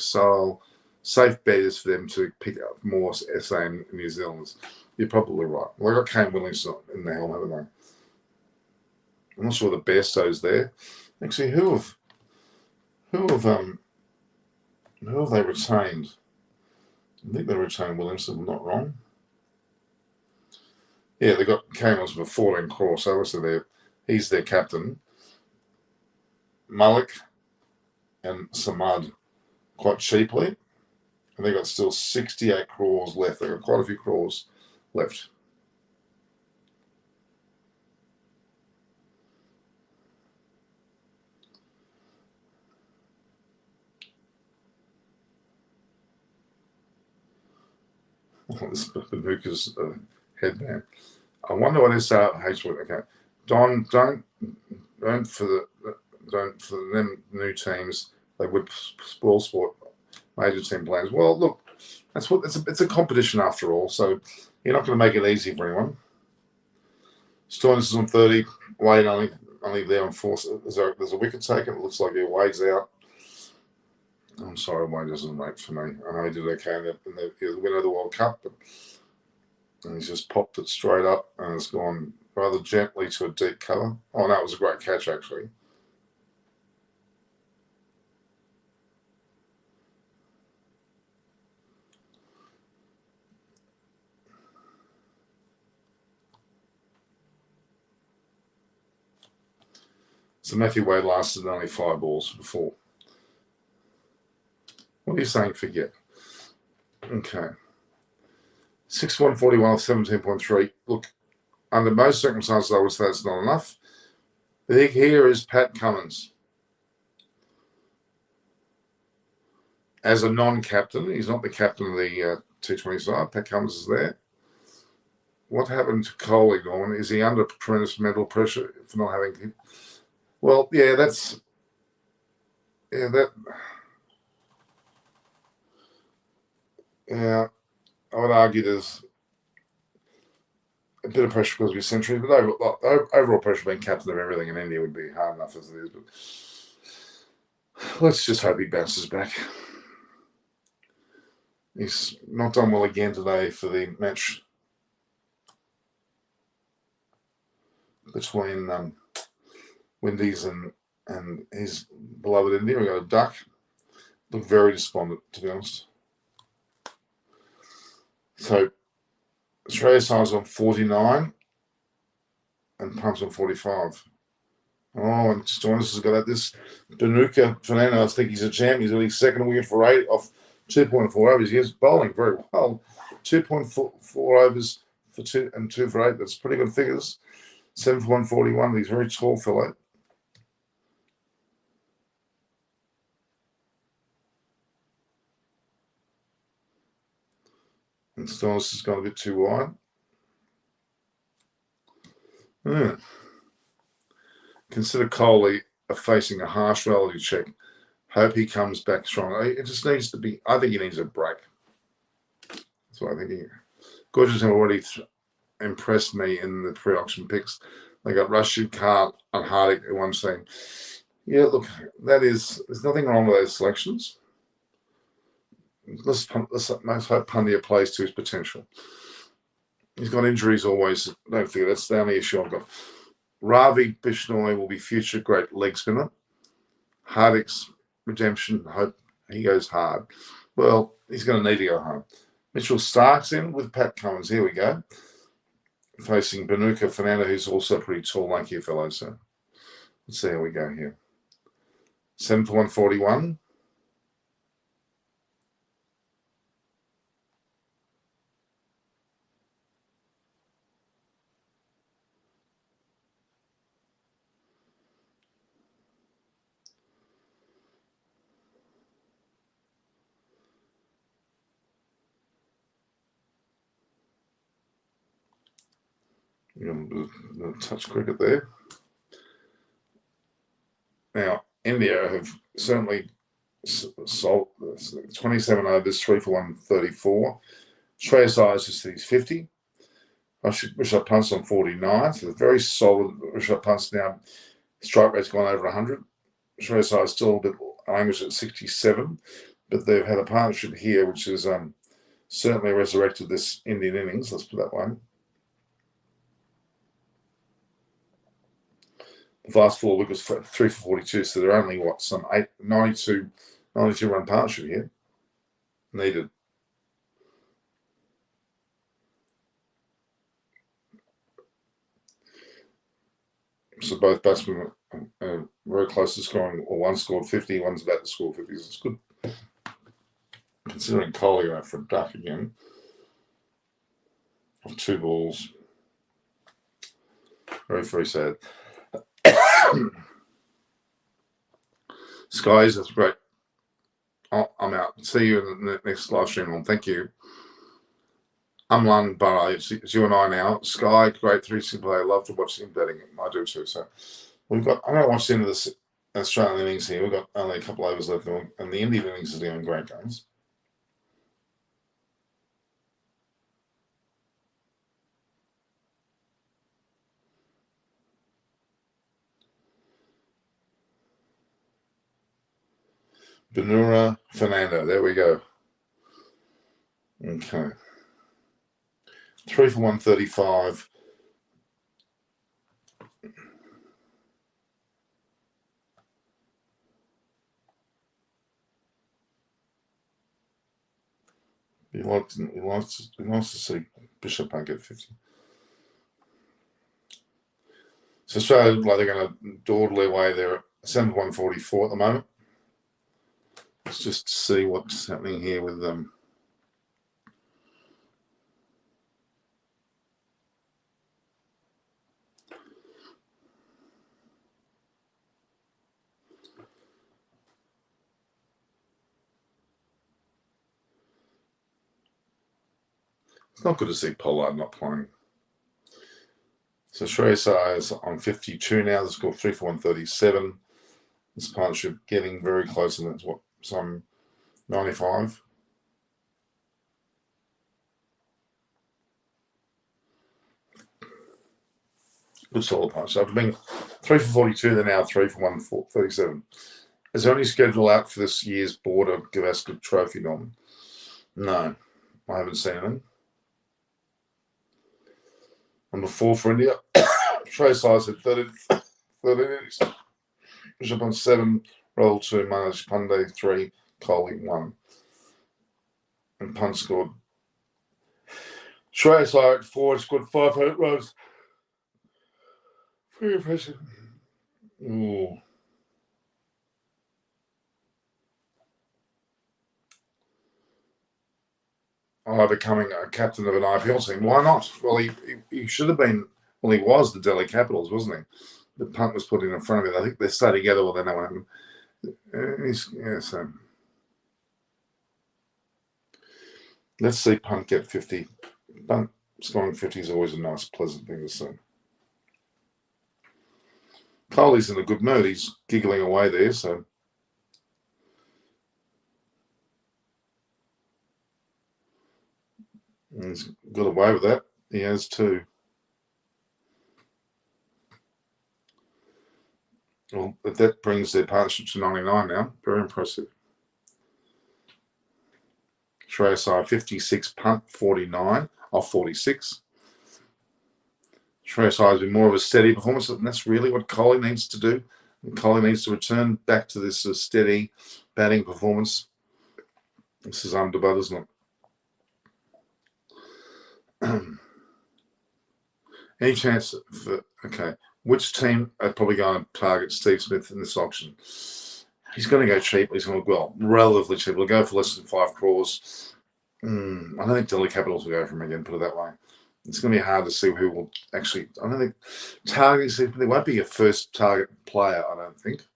safe bet is for them to pick up more SA in New Zealand. You're probably right. Well, I got Kane Williamson in the helm, haven't they? I'm not sure the Bairstow's there. Actually, who have they retained? I think they retained Williamson, if I'm not wrong. Yeah, they got Cummins for 14 crores, so obviously he's their captain. Malik and Samad quite cheaply, and they got still 68 crores left. They got quite a few crores left. This Banuka's headband. I wonder what SRH would. Okay, Don, don't for them new teams. They would spoil sport major team plans. Well, look, it's a competition after all. So you're not going to make it easy for anyone. Stoinis is on 30. Wade only there on 4. There's a wicket taken. It looks like Wade's out. I'm sorry, Wade doesn't rate for me. I know he did okay in the winner of the World Cup, but he's just popped it straight up and it's gone rather gently to a deep cover. Oh, no, it was a great catch, actually. So Matthew Wade lasted only 5 balls before. What are you saying? Forget. Okay. 6-141 off 17.3. Look, under most circumstances, I would say it's not enough. Here is Pat Cummins. As a non-captain, he's not the captain of the T20 side. Pat Cummins is there. What happened to Coley, Norman? Is he under tremendous mental pressure for not having him? Well, yeah, yeah, I would argue there's a bit of pressure because of his century, but overall pressure being captain of everything in India would be hard enough as it is. But let's just hope he bounces back. He's not done well again today for the match between Windies and his beloved India. We got a duck. Looked very despondent, to be honest. So Australia size on 49 and pumps on 45. Oh, and Stoinis has got this Banuka Fernando. I think he's a champ. He's only second wicket for 8 off 2.4 overs. He's bowling very well. 2.4 overs for 2 and 2 for 8. That's pretty good figures. 7 for 141. He's a very tall fellow. And Stoinis has gone a bit too wide. Consider Coley facing a harsh reality check. Hope he comes back strong. It just needs to be. I think he needs a break. That's what I think. Gorgeous have already impressed me in the pre-auction picks. They got Rashid Khan and Hardik in one team. Yeah, look, there's nothing wrong with those selections. Let's hope Pandya plays to his potential. He's got injuries always. Don't forget, that's the only issue I've got. Ravi Bishnoi will be future great leg spinner. Hardik's redemption, hope he goes hard. Well, he's going to need to go home. Mitchell Stark's in with Pat Cummins. Here we go. Facing Banuka Fernando, who's also a pretty tall, lanky fellow. So let's see how we go here. 7 for 141. Touch cricket there. Now, India have certainly sold 27 overs, 3 for 134. Shreyas Iyer just hit 50. Rishabh Pant's on 49. So very solid. Rishabh Pant's now strike rate's gone over 100. Shreyas Iyer still a bit languished at 67, but they've had a partnership here which has certainly resurrected this Indian innings. Let's put it that way. The last 4 wickets, 3 for 42, so they're only, some 92 run partnership here needed. So both batsmen are very close to scoring, or one scored 50, one's about to score 50. So it's good. Considering Kohli went for a duck again of 2 balls. Very, very sad. Skies, that's great. Oh, I'm out. See you in the next live stream on. Thank you. I'm Lon Burrow. It's you and I now. Sky, great 360 play. Love to watch him betting. I do too. So I'm going to watch the end of this Australian innings here. We've got only a couple overs left, and the Indian innings is doing great, guys. Benura Fernando. There we go. Okay. 3 for 135. He likes to see Bishop Punk get 50. So Australia look like they're going to dawdle their way there at 7 for 144 at the moment. Let's just see what's happening here with them. It's not good to see Pollard not playing. So Shreyas Iyer is on 52 now. The score 3 for 137. This partnership getting very close, and that's what, some 95. Good solid punch. So I've been 3 for 42. They're now 3 for 137. Is there any schedule out for this year's Border Gavaskar Trophy, Norman? No, I haven't seen anything. Number 4 for India. Shreyas Iyer said 13 innings. Bishop on 7, roll 2, Manoj Pandey 3, Kohli 1. And Punt scored. Shreyas Iyer at 4 scored 500 runs. Very impressive. Ooh. Becoming a captain of an IPL team. Why not? Well, he should have been. Well, he was the Delhi Capitals, wasn't he? The punt was put in front of it. I think they stay together. Well, they know what happened. So let's see Punt get 50. Punt scoring 50 is always a nice, pleasant thing to see. Kohli's in a good mood. He's giggling away there, so. He's got away with that. He has too. Well, but that brings their partnership to 99 now. Very impressive. Shreyas Iyer 56, Punt 49 off 46. Shreyas Iyer has been more of a steady performance, and that's really what Kohli needs to do. And Kohli needs to return back to this steady batting performance. This is under but, isn't it? Any chance for, okay, which team are probably going to target Steve Smith in this auction? He's going to go cheap. He's going to, well, relatively cheap. He'll go for less than 5 crores. I don't think Delhi Capitals will go for him again, put it that way. It's going to be hard to see who will actually, I don't think, targeting Steve Smith, there won't be a first target player, I don't think.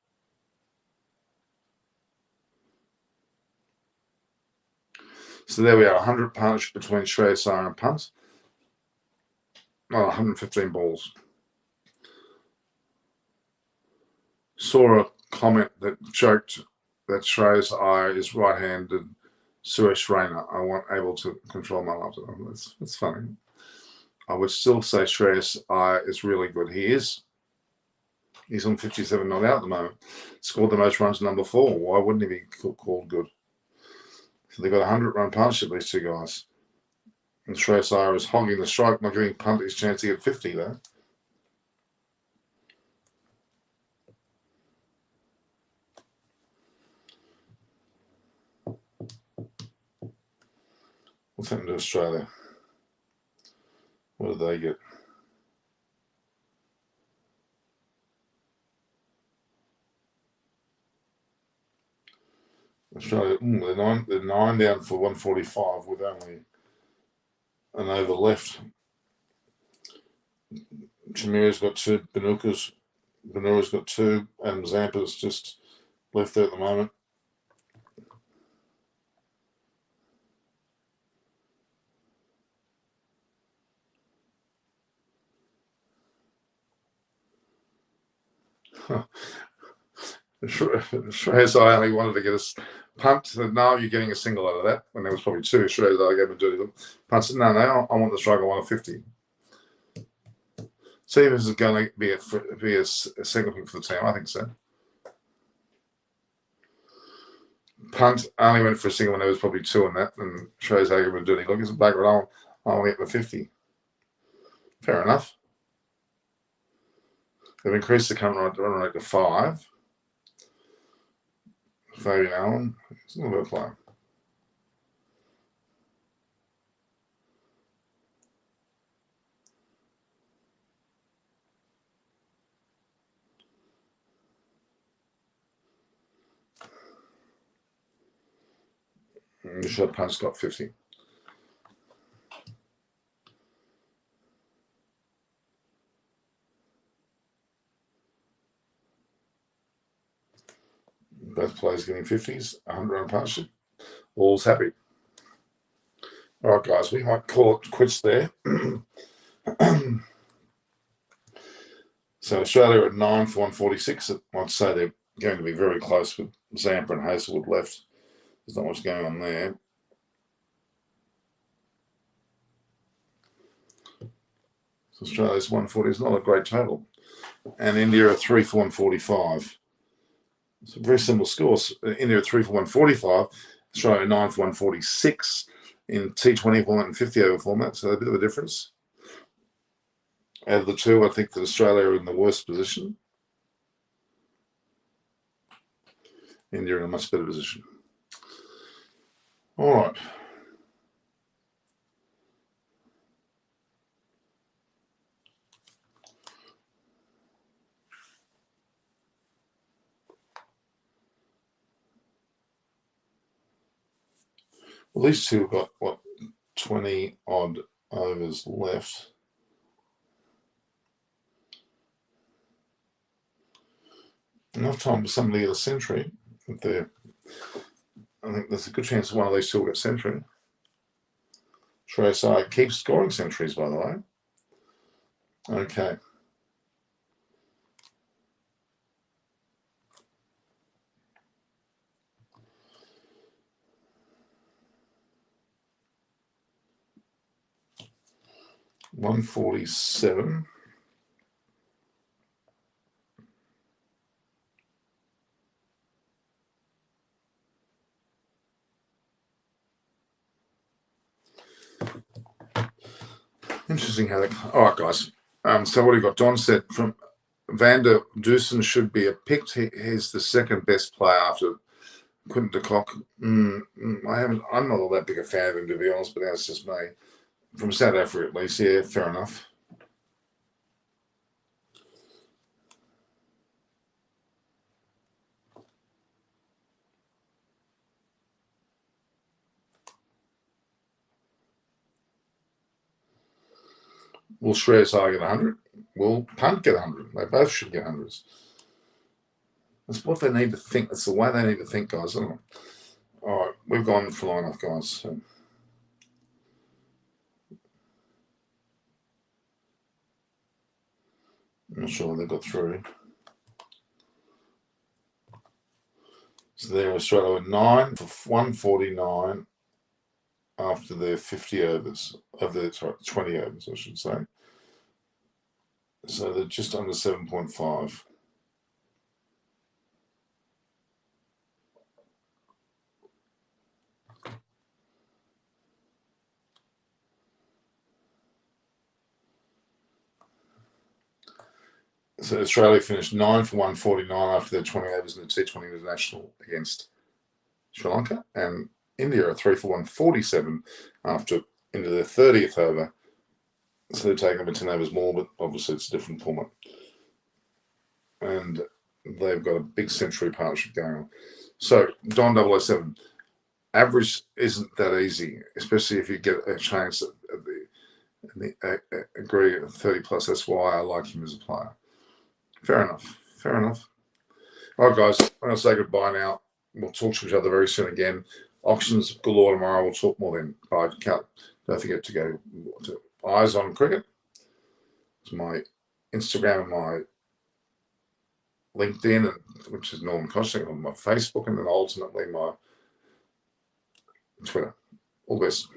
So there we are, 100 partnership between Shreyas Iyer and Punt. 115 balls. Saw a comment that joked that Shreyas Iyer is right-handed Suresh Raina. I wasn't able to control my laughter. That's funny. I would still say Shreyas Iyer is really good. He is. He's on 57 not out at the moment. Scored the most runs, number 4. Why wouldn't he be called good? So they've got a 100-run partnership, these two guys. And Shreyas Iyer is hogging the strike, not giving Punt his chance to get 50, though. What's happened to Australia? What did they get? Australia, they're 9 down for 145 with only an over left. Chamira's got 2, Benura's got 2, and Zampa's just left there at the moment. Shreyas I only wanted to get a punt. Said, no, you're getting a single out of that. When there was probably 2. Shreyas I gave him a dirty look. Punt said, no, I want the strike. I want a 50. See if this is going to be a second pick for the team. I think so. Punt only went for a single when there was probably 2 on that, and Shreyas I gave him a dirty look. He's a back roll. I want to get the 50. Fair enough. They've increased the current run rate to 5. Fabian Allen, it's a little bit of play. Michelle Punt's got 50. Both players getting 50s, 100 on partnership. All's happy. All right, guys, we might call it quits there. So Australia at 9 for 146. I'd say they're going to be very close with Zampa and Hazelwood left. There's not much going on there. So Australia's 140 is not a great total. And India are 3 for 145. It's a very simple scores. India are 3 for 145. Australia 9 for 146 in T20 format and 50 over format. So a bit of a difference. Out of the 2, I think that Australia are in the worst position. India in a much better position. All right. Well, these 2 have got, what, 20 odd overs left. Enough time for somebody to get a century. I think there's a good chance one of these 2 will get a century. Shreyas I keeps scoring centuries, by the way. Okay. $147. Interesting how that. All right, guys. So what do you got? Don said from Vander Dusen should be a picked. He's the second best player after Quinton de Kock. I'm not all that big a fan of him, to be honest, but that's just me. From South Africa, at least. Yeah, fair enough. Will Shreyas I get 100? Will Punt get 100? They both should get 100s. That's what they need to think. That's the way they need to think, guys. All right, we've gone for long enough, guys. So. I'm not sure they got through. So there, Australia were 9 for 149 after their 50 overs, of their 20 overs, I should say. So they're just under 7.5. So Australia finished 9 for 149 after their 20 overs in the T20 International against Sri Lanka, and India are 3 for 147 after into their 30th over. So they're taking about 10 overs more, but obviously it's a different format. And they've got a big century partnership going on. So Don 007, average isn't that easy, especially if you get a chance at the agree at 30 plus. That's why I like him as a player. Fair enough. Fair enough. All right, guys, I'm going to say goodbye now. We'll talk to each other very soon again. Auctions galore tomorrow. We'll talk more then. Bye. Don't forget to go to Eyes on Cricket. It's my Instagram and my LinkedIn, which is Norman Koshnik, on my Facebook, and then ultimately my Twitter. All the best.